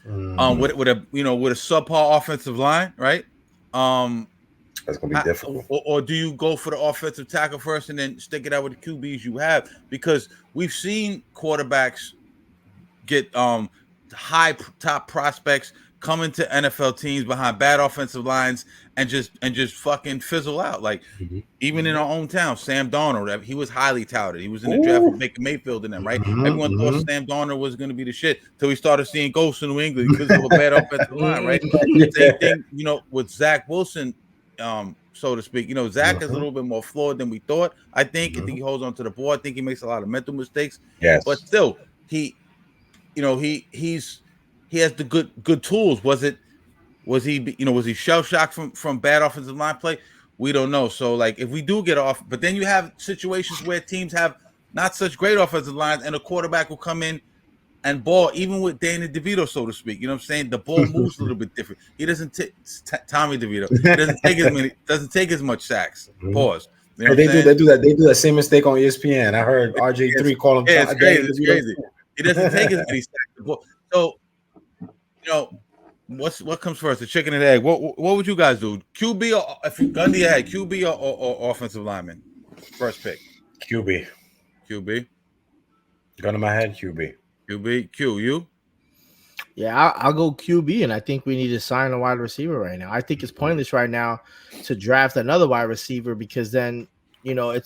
with a subpar offensive line, right? That's gonna be difficult. Or do you go for the offensive tackle first and then stick it out with the QBs you have? Because we've seen quarterbacks get high top prospects come into NFL teams behind bad offensive lines and just fucking fizzle out. Like, even in our own town, Sam Darnold, he was highly touted. He was in the draft with Baker Mayfield and them, right? Everyone thought Sam Darnold was going to be the shit till we started seeing ghosts in New England because of a bad offensive line, right? Same thing, with Zach Wilson, so to speak. Zach is a little bit more flawed than we thought. I think he holds on to the ball. I think he makes a lot of mental mistakes. Yes, but still, he has the good tools. Was he shell shocked from bad offensive line play? We don't know. So, like, if we do get off, but then you have situations where teams have not such great offensive lines, and a quarterback will come in and ball, even with Danny DeVito, so to speak. You know what I'm saying? The ball moves a little bit different. He doesn't take Tommy DeVito. He doesn't take as much sacks. Pause. You know they do that same mistake on ESPN. I heard RJ3 call him. Yeah, it's crazy. It's crazy. He doesn't take as many sacks. So, what comes first, the chicken and the egg? What would you guys do? QB, or if you gun to your head, QB or offensive lineman? First pick. QB. Gun to my head, QB. Q, you? Yeah, I'll go QB, and I think we need to sign a wide receiver right now. I think it's pointless right now to draft another wide receiver because then, I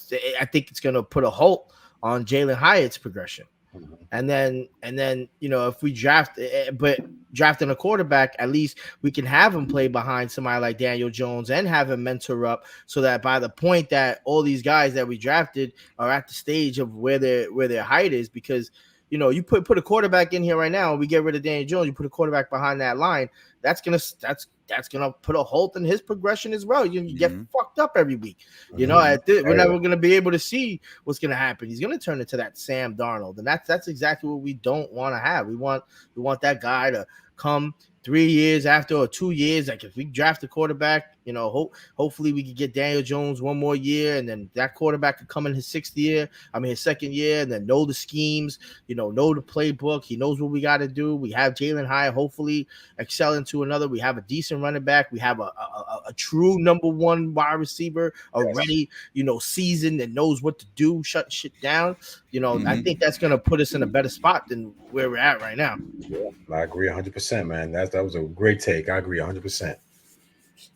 think it's going to put a halt on Jalen Hyatt's progression. And then, if we drafting a quarterback, at least we can have him play behind somebody like Daniel Jones and have him mentor up so that by the point that all these guys that we drafted are at the stage of where their height is, because you put a quarterback in here right now and we get rid of Daniel Jones, you put a quarterback behind that line, that's gonna put a halt in his progression as well. You get fucked up every week. We're never gonna be able to see what's gonna happen. He's gonna turn into that Sam Darnold, and that's exactly what we don't want to have. We want that guy to come 3 years after or 2 years. Like, if we draft a quarterback, hopefully we can get Daniel Jones one more year, and then that quarterback could come in his second year, and then know the schemes, know the playbook. He knows what we got to do. We have Jalen Hyatt hopefully excel into another. We have a decent running back. We have a true number one wide receiver already, seasoned and knows what to do, shut shit down. I think that's going to put us in a better spot than where we're at right now. Yeah, I agree 100%, man. That was a great take. I agree 100%.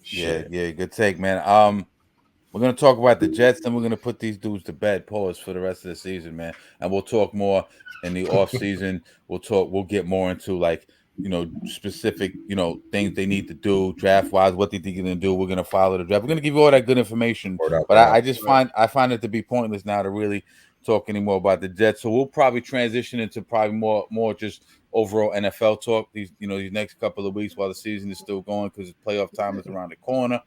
Yeah, good take, man. We're gonna talk about the Jets, and we're gonna put these dudes to bed. Pause for the rest of the season, man. And we'll talk more in the off season. We'll get more into like specific, things they need to do draft wise, what they think they're going to do. We're going to follow the draft. We're going to give you all that good information. But I just find it to be pointless now to really talk anymore about the Jets. So we'll probably transition into probably more just overall NFL talk these next couple of weeks while the season is still going, because playoff time is around the corner.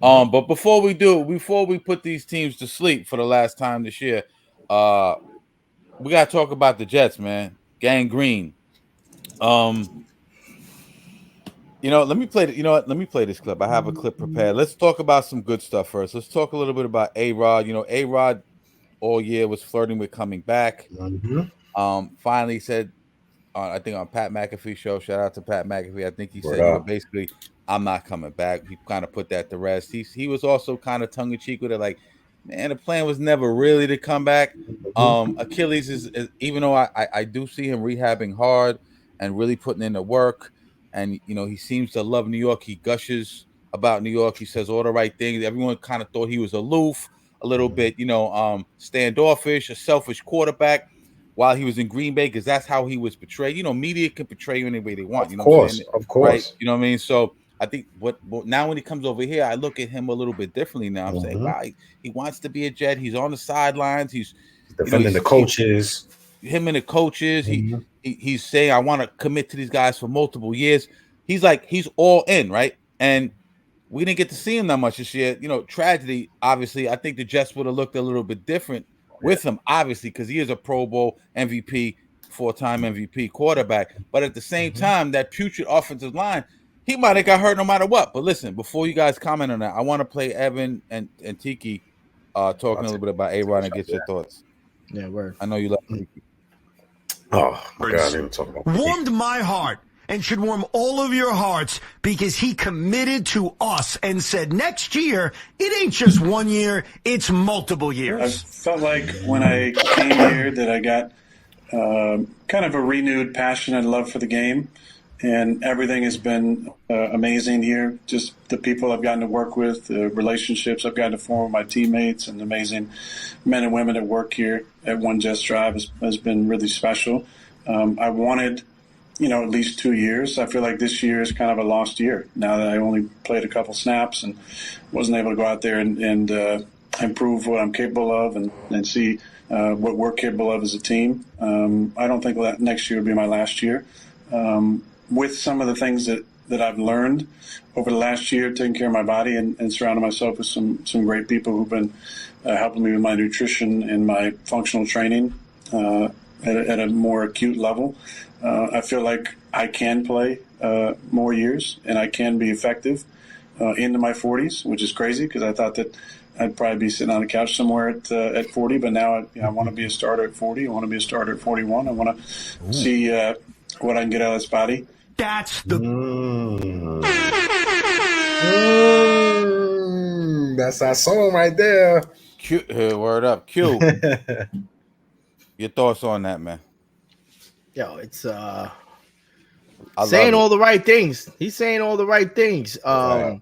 But before we put these teams to sleep for the last time this year, we got to talk about the Jets, man. Gangrene. Let me play. Let me play this clip. I have a clip prepared. Let's talk about some good stuff first. Let's talk a little bit about A-Rod. A-Rod all year was flirting with coming back. Finally said, I think on Pat McAfee show. Shout out to Pat McAfee. I think he said, basically, I'm not coming back. He kind of put that to rest. He was also kind of tongue in cheek with it, like, man, the plan was never really to come back. Achilles is even though I do see him rehabbing hard and really putting in the work. And, he seems to love New York. He gushes about New York. He says all the right things. Everyone kind of thought he was aloof, a little bit, standoffish, a selfish quarterback while he was in Green Bay, because that's how he was portrayed. Media can portray you any way they want. Of course. Right? You know what I mean? So I think what now when he comes over here, I look at him a little bit differently now. I'm saying, wow, he wants to be a Jet. He's on the sidelines. He's defending the coaches. Him and the coaches. He's saying, I want to commit to these guys for multiple years. He's all in, right? And we didn't get to see him that much this year. Tragedy, obviously, I think the Jets would have looked a little bit different with him, obviously, because he is a Pro Bowl MVP, 4-time MVP quarterback. But at the same time, that putrid offensive line, he might have got hurt no matter what. But listen, before you guys comment on that, I want to play Evan and Tiki talking a little bit about A-Rod and get your thoughts. Yeah, word. I know you love Tiki. Oh, my God, I didn't talk about warmed my heart and should warm all of your hearts, because he committed to us and said next year, it ain't just 1 year, it's multiple years. I felt like when I came here that I got kind of a renewed passion and love for the game, and everything has been amazing here. Just the people I've gotten to work with, the relationships I've gotten to form with my teammates, and the amazing men and women that work here at One Jets Drive has been really special. I wanted, at least 2 years. I feel like this year is kind of a lost year now that I only played a couple snaps and wasn't able to go out there and improve what I'm capable of and see what we're capable of as a team. I don't think that next year will be my last year. With some of the things that I've learned over the last year, taking care of my body and surrounding myself with some great people who've been helping me with my nutrition and my functional training at a more acute level. I feel like I can play more years and I can be effective into my 40s, which is crazy because I thought that I'd probably be sitting on a couch somewhere at 40, but now I want to be a starter at 40. I want to be a starter at 41. I want to see what I can get out of this body. That's the that's our song right there. Q, word up, Q. Your thoughts on that, man? Yo, it's saying all the right things. He's saying all the right things. Am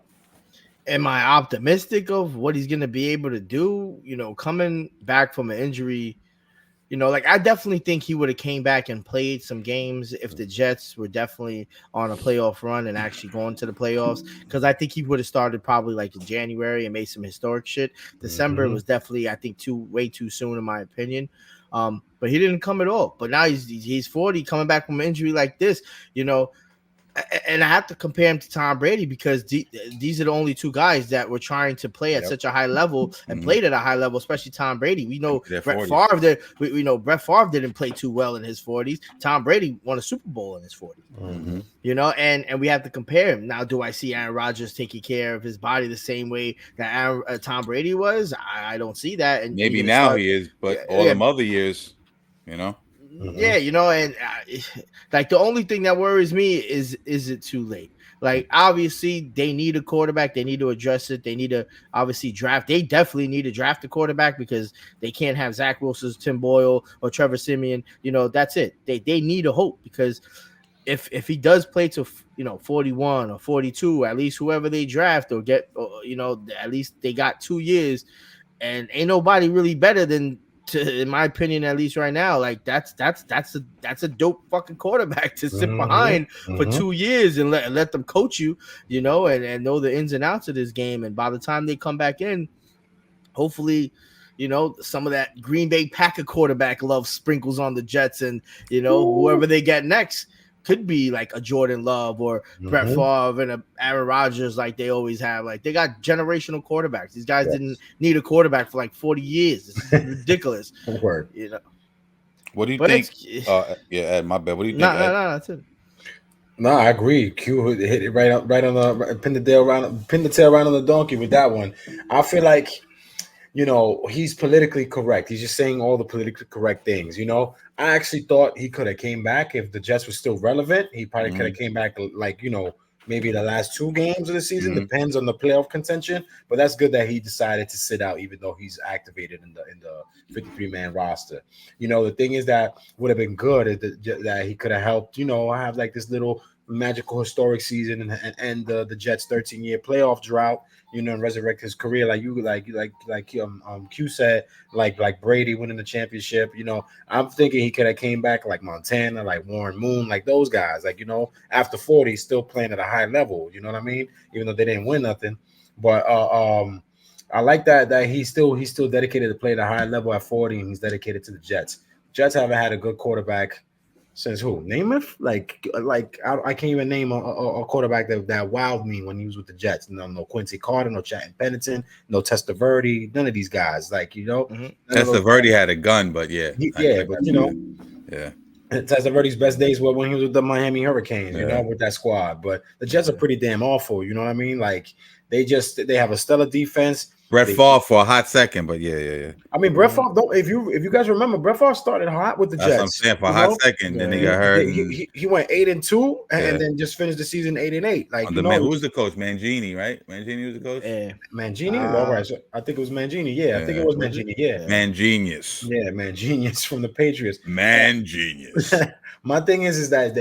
I optimistic of what he's gonna be able to do? Coming back from an injury. I definitely think he would have came back and played some games if the Jets were definitely on a playoff run and actually going to the playoffs. Because I think he would have started probably like in January and made some historic shit. December was definitely, I think, way too soon in my opinion. But he didn't come at all. But now he's 40, coming back from an injury like this. And I have to compare him to Tom Brady because these are the only two guys that were trying to play at such a high level and played at a high level, especially Tom Brady. We know Brett Favre. We know Brett Favre didn't play too well in his 40s. Tom Brady won a Super Bowl in his 40s. And we have to compare him. Now, do I see Aaron Rodgers taking care of his body the same way that Tom Brady was? I don't see that. And maybe now he is, but all them other years, Yeah, and like the only thing that worries me is it too late? Like, obviously, they need a quarterback. They need to address it. They need to obviously draft. They definitely need to draft a quarterback because they can't have Zach Wilson, Tim Boyle, or Trevor Siemian. That's it. They need a hope because if he does play to 41 or 42, at least whoever they draft or get, at least they got 2 years, and ain't nobody really better than in my opinion, at least right now, like that's a dope fucking quarterback to sit behind for 2 years and let them coach you, and know the ins and outs of this game. And by the time they come back in, hopefully, some of that Green Bay Packer quarterback love sprinkles on the Jets, and whoever they get next could be like a Jordan Love or Brett Favre and a Aaron Rodgers, like they always have. Like they got generational quarterbacks. These guys didn't need a quarterback for like 40 years. This is ridiculous. Word. What do you think? Ed, my bad. What do you think? No, that's it. No, I agree. Q hit it right on the pin the tail right on the donkey with that one. I feel like, he's politically correct. He's just saying all the politically correct things. I actually thought he could have came back if the Jets were still relevant. He probably could have came back like, maybe the last 2 games of the season. Depends on the playoff contention. But that's good that he decided to sit out, even though he's activated in the 53-man roster. The thing is that would have been good that he could have helped, have like this little magical historic season and end the Jets' 13-year playoff drought, and resurrect his career like Q said, like Brady winning the championship. I'm thinking he could have came back like Montana, like Warren Moon, like those guys, like after 40 still playing at a high level, you know what I mean, even though they didn't win nothing. But I like that he's still dedicated to play at a high level at 40, and he's dedicated to the Jets. Jets haven't had a good quarterback since who? Namath? Like I can't even name a quarterback that wowed me when he was with the Jets. No Quincy Carter, no Chatton Pennington, no Testaverde, none of these guys. Testaverde had a gun, but yeah. Testaverde's best days were when he was with the Miami Hurricanes, with that squad. But the Jets are pretty damn awful, you know what I mean? Like they have a stellar defense. Brett Favre for a hot second, but yeah. I mean, Brett Favre. If you guys remember, Brett Favre started hot with the Jets. That's what I'm saying, for a hot second, then he got hurt. He went 8-2, and then just finished the season 8-8. Like who was the coach? Mangini, right? Mangini was the coach. Yeah, Mangini. All right, so I think it was Mangini. Yeah, I think it was Mangini. Yeah, Mangenius. Yeah, Mangenius from the Patriots. Mangenius. My thing is that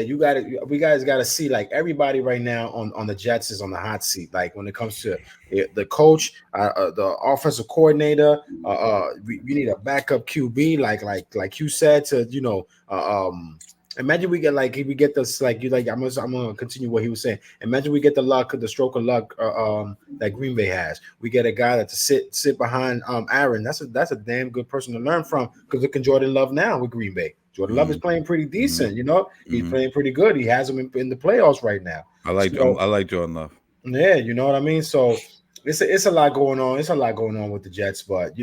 we guys got to see, like, everybody right now on the Jets is on the hot seat. Like when it comes to the coach, the offensive coordinator, we need a backup QB, like you said, to imagine we get this, like I'm gonna continue what he was saying. Imagine we get the stroke of luck that Green Bay has. We get a guy that to sit behind Aaron. That's a damn good person to learn from, because look at Jordan Love now with Green Bay. Jordan Love is playing pretty decent, He's playing pretty good. He has him in the playoffs right now. I like Jordan Love. Yeah, you know what I mean? So it's a lot going on. It's a lot going on with the Jets, but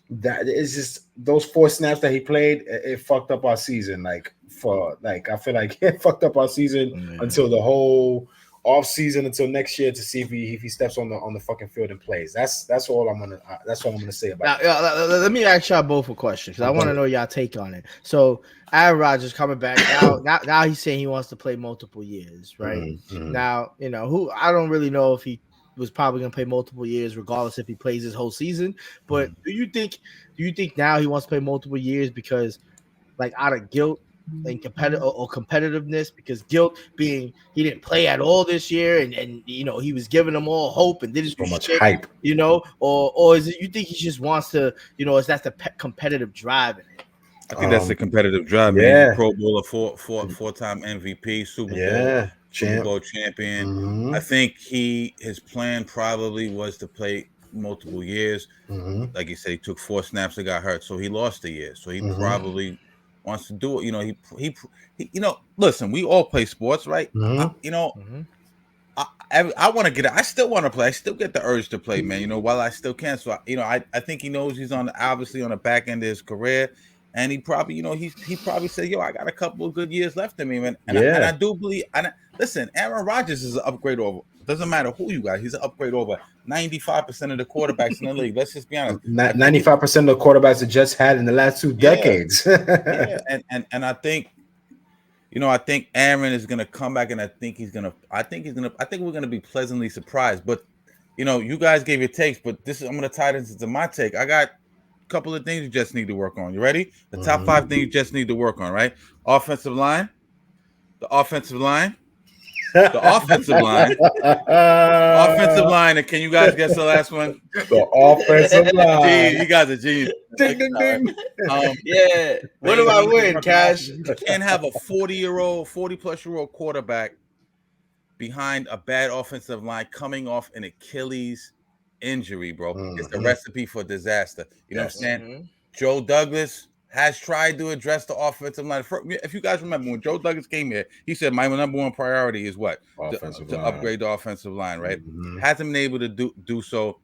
that it's just those 4 snaps that he played, it fucked up our season. I feel like it fucked up our season until the whole off season, until next year, to see if he steps on the fucking field and plays. That's all I'm gonna say about it. Let me ask y'all both a question, because I want to know y'all take on it. So Aaron Rodgers coming back now he's saying he wants to play multiple years, right? Now who I don't really know if he was probably going to play multiple years, regardless if he plays his whole season. But do you think now he wants to play multiple years because, like, out of guilt and competitiveness, because guilt being he didn't play at all this year, and he was giving them all hope and did so much hype, or is it you think he just wants to, is that the competitive drive in it? I think that's the competitive drive, man. Pro Bowler, four-time MVP, Super Bowl champion. I think his plan probably was to play multiple years. Like you said, he took 4 snaps and got hurt, so he lost a year. So he probably wants to do it. He listen, we all play sports, right? I want to get it. I still want to play. I still get the urge to play, man. While I still can. So I think he knows he's obviously on the back end of his career. And he probably, he probably said, "Yo, I got a couple of good years left in me, man." And I do believe. Listen, Aaron Rodgers is an upgrade over. Doesn't matter who you got. He's an upgrade over 95% of the quarterbacks in the league. Let's just be honest. 95% of the quarterbacks the Jets had in the last 2 decades. And I think, I think Aaron is gonna come back, and I think we're gonna be pleasantly surprised. But you guys gave your takes, but I'm gonna tie this into my take. I got couple of things you just need to work on. You ready? The top 5 things you just need to work on, right? Offensive line. And can you guys guess the last one? The offensive line. You guys are genius. Ding, ding, ding. Um, Yeah. What do I win, Cash? You can't have a 40-plus-year-old quarterback behind a bad offensive line coming off an Achilles injury, bro. It's a recipe for disaster. You know what I'm saying? Joe Douglas has tried to address the offensive line. If you guys remember, when Joe Douglas came here, he said, my number one priority is what? To upgrade the offensive line, right? Hasn't been able to do so.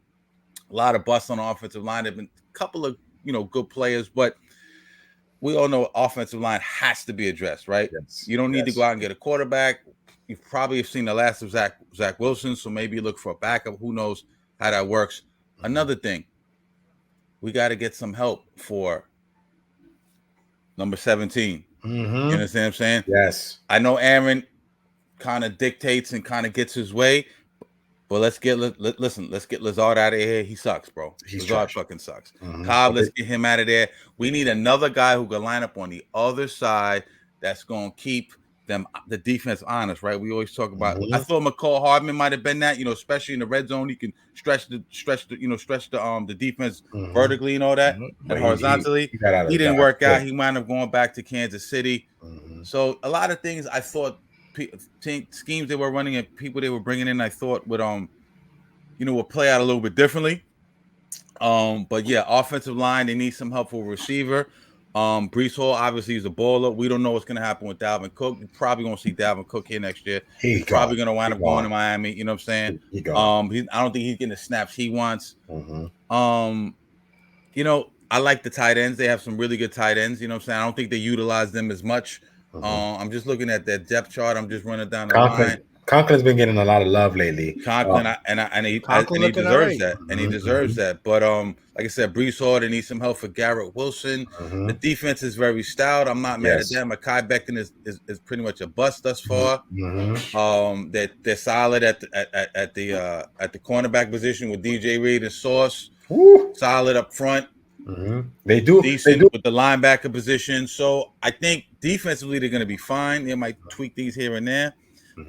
A lot of busts on the offensive line. There have been a couple of, good players, but we all know offensive line has to be addressed, right? Yes. You don't need to go out and get a quarterback. You probably have seen the last of Zach Wilson, so maybe you look for a backup. Who knows how that works? Another thing, we got to get some help for number 17. You understand what I'm saying? Yes. I know Aaron kind of dictates and kind of gets his way, but let's get Lazard out of here. He sucks, bro. Lazard fucking sucks. Cobb, let's get him out of there. We need another guy who can line up on the other side that's going to keep the defense honest, right? We always talk about. I thought McCall Hardman might have been that, especially in the red zone. He can stretch the defense vertically and all that, and horizontally. He didn't work out. He wound up going back to Kansas City. So a lot of things I thought schemes they were running and people they were bringing in, I thought would would play out a little bit differently. But yeah, offensive line, they need some help for a receiver. Breece Hall obviously is a baller. We don't know what's going to happen with Dalvin Cook. We're probably going to see Dalvin Cook here next year. He's probably going to wind up going to Miami. You know what I'm saying? I don't think he's getting the snaps he wants. I like the tight ends. They have some really good tight ends. You know what I'm saying? I don't think they utilize them as much. I'm just looking at that depth chart. I'm just running down the line. Conklin's been getting a lot of love lately. Conklin, he deserves that. And he deserves that. But like I said, Breece Hall, they need some help for Garrett Wilson. The defense is very stout. I'm not mad at that. Mekhi Becton is pretty much a bust thus far. They're solid at the cornerback position with DJ Reed and Sauce. Solid up front. They do decent with the linebacker position. So I think defensively they're going to be fine. They might tweak these here and there.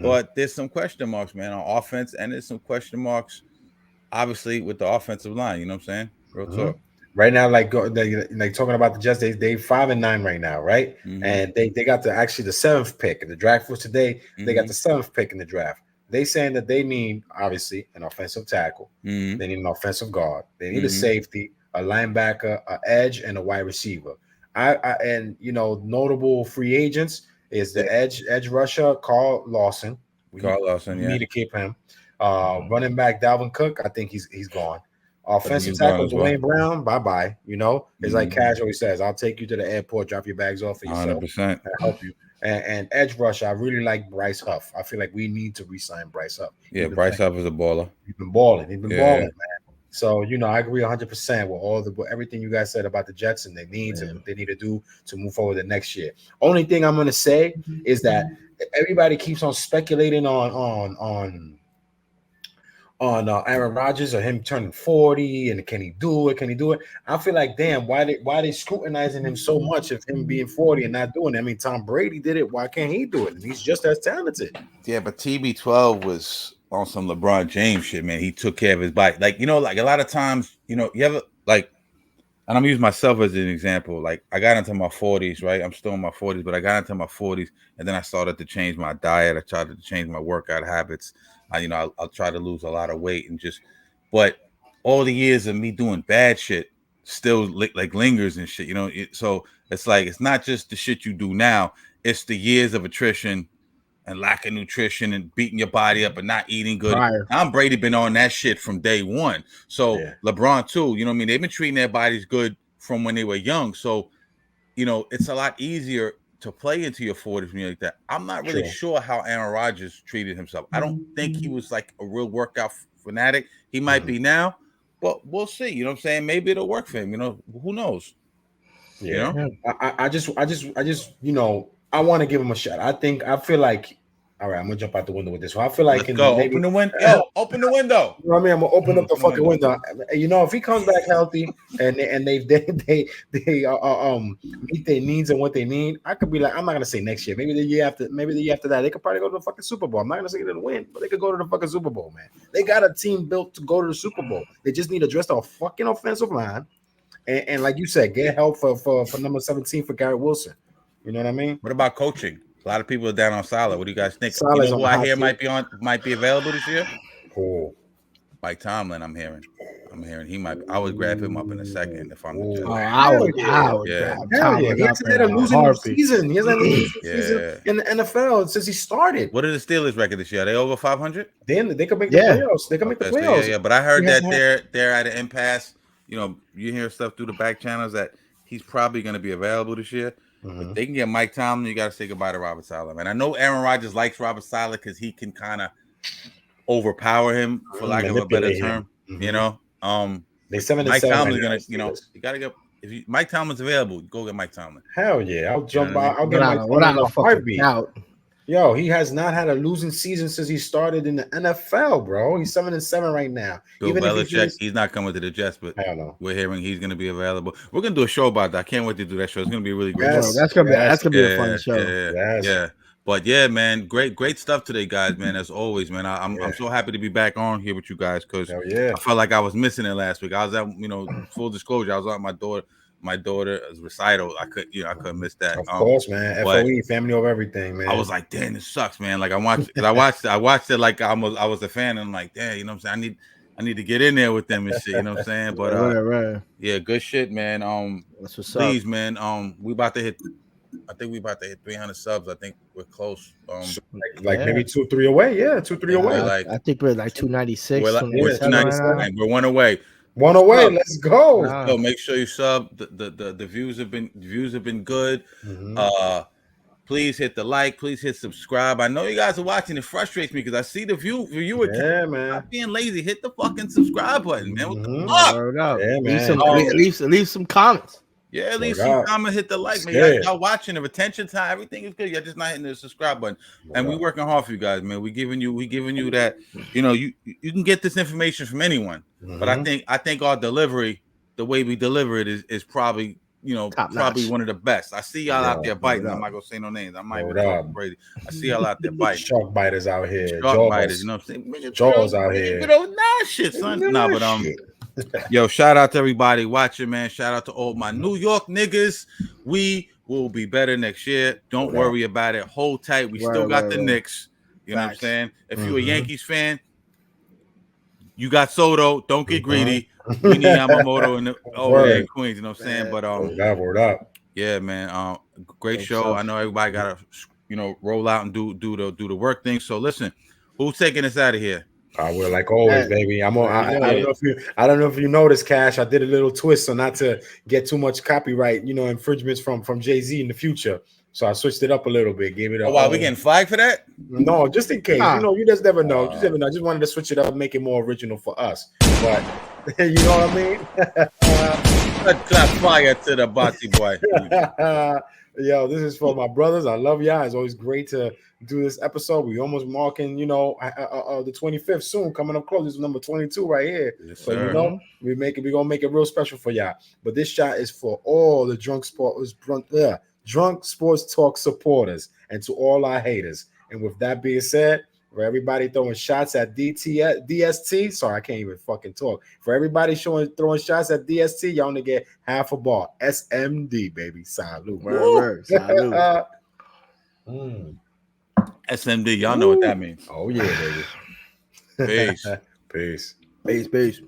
But there's some question marks, man, on offense, and there's some question marks, obviously, with the offensive line. You know what I'm saying? Real talk. Right now, like talking about the Jets, they 5-9 right now, right? And they got the 7th pick. The draft was today. They got the 7th pick in the draft. They saying that they need, obviously, an offensive tackle. They need an offensive guard. They need a safety, a linebacker, an edge, and a wide receiver. Notable free agents is the edge rusher, Carl Lawson. We need to keep him. Running back Dalvin Cook, I think he's gone. Offensive tackle Dwayne Brown, bye-bye. It's like Cash always says, I'll take you to the airport, drop your bags off for yourself. 100%. And help you. And edge rusher, I really like Bryce Huff. I feel like we need to re-sign Bryce Huff. Yeah, Bryce Huff is a baller. He's been balling. Man. So, I agree 100% with everything you guys said about the Jets and their needs and what they need to do to move forward the next year. Only thing I'm going to say is that everybody keeps on speculating on Aaron Rodgers or him turning 40 and can he do it? I feel like, damn, why they scrutinizing him so much of him being 40 and not doing it? I mean, Tom Brady did it. Why can't he do it? And he's just as talented. Yeah, but TB12 was on some LeBron James shit, man. He took care of his body. Like a lot of times, you ever and I'm using myself as an example. Like I got into my 40s, right? I'm still in my 40s, but I got into my 40s and then I started to change my diet. I tried to change my workout habits. I'll try to lose a lot of weight but all the years of me doing bad shit still lingers and shit, so it's like, it's not just the shit you do now, it's the years of attrition and lack of nutrition and beating your body up and not eating good. Tom Brady been on that shit from day one. So LeBron too, they've been treating their bodies good from when they were young. So, it's a lot easier to play into your 40s when you're like that. I'm not really sure how Aaron Rodgers treated himself. I don't think he was like a real workout fanatic. He might be now, but we'll see. You know what I'm saying? Maybe it'll work for him. Who knows? Yeah. I just I want to give him a shot. I feel like, all right, I'm gonna jump out the window with this one. I feel like open the window. Open the window. You know what I mean? I'm gonna open up the fucking window. If he comes back healthy and they meet their needs and what they need, I could be like, I'm not gonna say next year, maybe the year after that, they could probably go to the fucking Super Bowl. I'm not gonna say they're gonna win, but they could go to the fucking Super Bowl, man. They got a team built to go to the Super Bowl. They just need to address the fucking offensive line. and like you said, get help for number 17 for Garrett Wilson. You know what I mean? What about coaching? A lot of people are down on Salah. What do you guys think? Salah's You know on who the I hot hear seat. might be available this year? Oh. Mike Tomlin. I'm hearing he might. I would grab him up in a second if I'm the Jets. Oh, Hell I would yeah. grab Hell yeah. Tomlin He up hasn't in had a a losing heartbeat. season. He hasn't had a losing season Yeah. in the NFL since he started. What are the Steelers' record this year? Are they over 500? Then they could make the Yeah. playoffs. They could make the Okay, so playoffs. yeah. But I heard He that hasn't they're at an impasse. You know, you hear stuff through the back channels that he's probably going to be available this year. If they can get Mike Tomlin, you got to say goodbye to Robert Saleh. Man, I know Aaron Rodgers likes Robert Saleh because he can kind of overpower him, for lack of a better manipulate term. him. You know, They 7-7 Mike Tomlin's right now, gonna, you know, Steelers. you gotta get Mike Tomlin's available, go get Mike Tomlin. Hell yeah, I'll jump know what I out. I'll get Mike Tomlin Without in a a fucking heartbeat. doubt. Yo, he has not had a losing season since he started in the NFL, bro. He's 7-7 right now. Bill Even if he Belichick, finishes, he's not coming to the Jets, but I don't know. we're hearing he's gonna be available. We're gonna do a show about that. I can't wait to do that show. It's gonna be a really great Bro, show. that's gonna be a fun show. Yeah. But yeah, man, great stuff today, guys, man. As always, man. I'm so happy to be back on here with you guys because I felt like I was missing it last week. I was at, full disclosure, I was at my daughter's recital. I couldn't miss that. Of course, man. FOE, family over everything, man. I was like, damn, this sucks, man. Like I watched it like I was a fan, and I'm like, damn, you know what I'm saying? I need to get in there with them and shit, you know what I'm saying? But right. yeah, good shit, man. That's what's please, up. man. I think we about to hit 300 subs. I think we're close. Maybe 2-3 away. Yeah, 2-3 away. I think we're like 296. We're 297. We're one away. One away. Let's go. So make sure you sub. The views have been good. Please hit the like. Please hit subscribe. I know you guys are watching. It frustrates me because I see the viewer. Yeah, man. Stop being lazy. Hit the fucking subscribe button, man. What the fuck? Yeah, man. Leave some comments. Yeah, leave some comment, hit the like, man. Y'all watching, the retention time, everything is good. You're just not hitting the subscribe button. And we working hard for you guys, man. We giving you that, you can get this information from anyone. But I think our delivery, the way we deliver it is probably, probably one of the best. I see y'all out there biting. I'm not gonna say no names. I might be crazy. I see y'all out there biting. Shark biters out here. Shark biters, you know what I'm saying? Jaws out here. Shit, son. Nah, but yo, shout out to everybody watching, man. Shout out to all my New York niggas. We will be better next year. Don't worry about it. Hold tight. We still got the Knicks. You know what I'm saying? If you're a Yankees fan, you got Soto. Don't get greedy. We need Yamamoto over there in Queens. You know what I'm saying? But word up. Yeah, man. Great show. I know everybody got to roll out and do the work thing. So listen, who's taking us out of here? I will, like always, baby. I'm on. I don't know if you noticed, Cash. I did a little twist so not to get too much copyright, infringements from Jay-Z in the future. So I switched it up a little bit. Gave it. Wow, we getting flagged for that? No, just in case. You just never know. I just wanted to switch it up, and make it more original for us. But you know what I mean? Clap fire to the Bati boy. Yo, this is for my brothers. I love y'all. It's always great to do this episode. We almost marking, the 25th soon, coming up close. This is number 22 right here. Yes, so sir. we're gonna make it real special for y'all. But this shot is for all the drunk sports talk supporters and to all our haters. And with that being said, for everybody throwing shots at DST, sorry, I can't even fucking talk. For everybody throwing shots at DST, y'all only get half a bar. SMD, baby. Salute. Word. Salute. SMD, y'all know what that means. Oh, yeah, baby. Peace. Peace. Peace.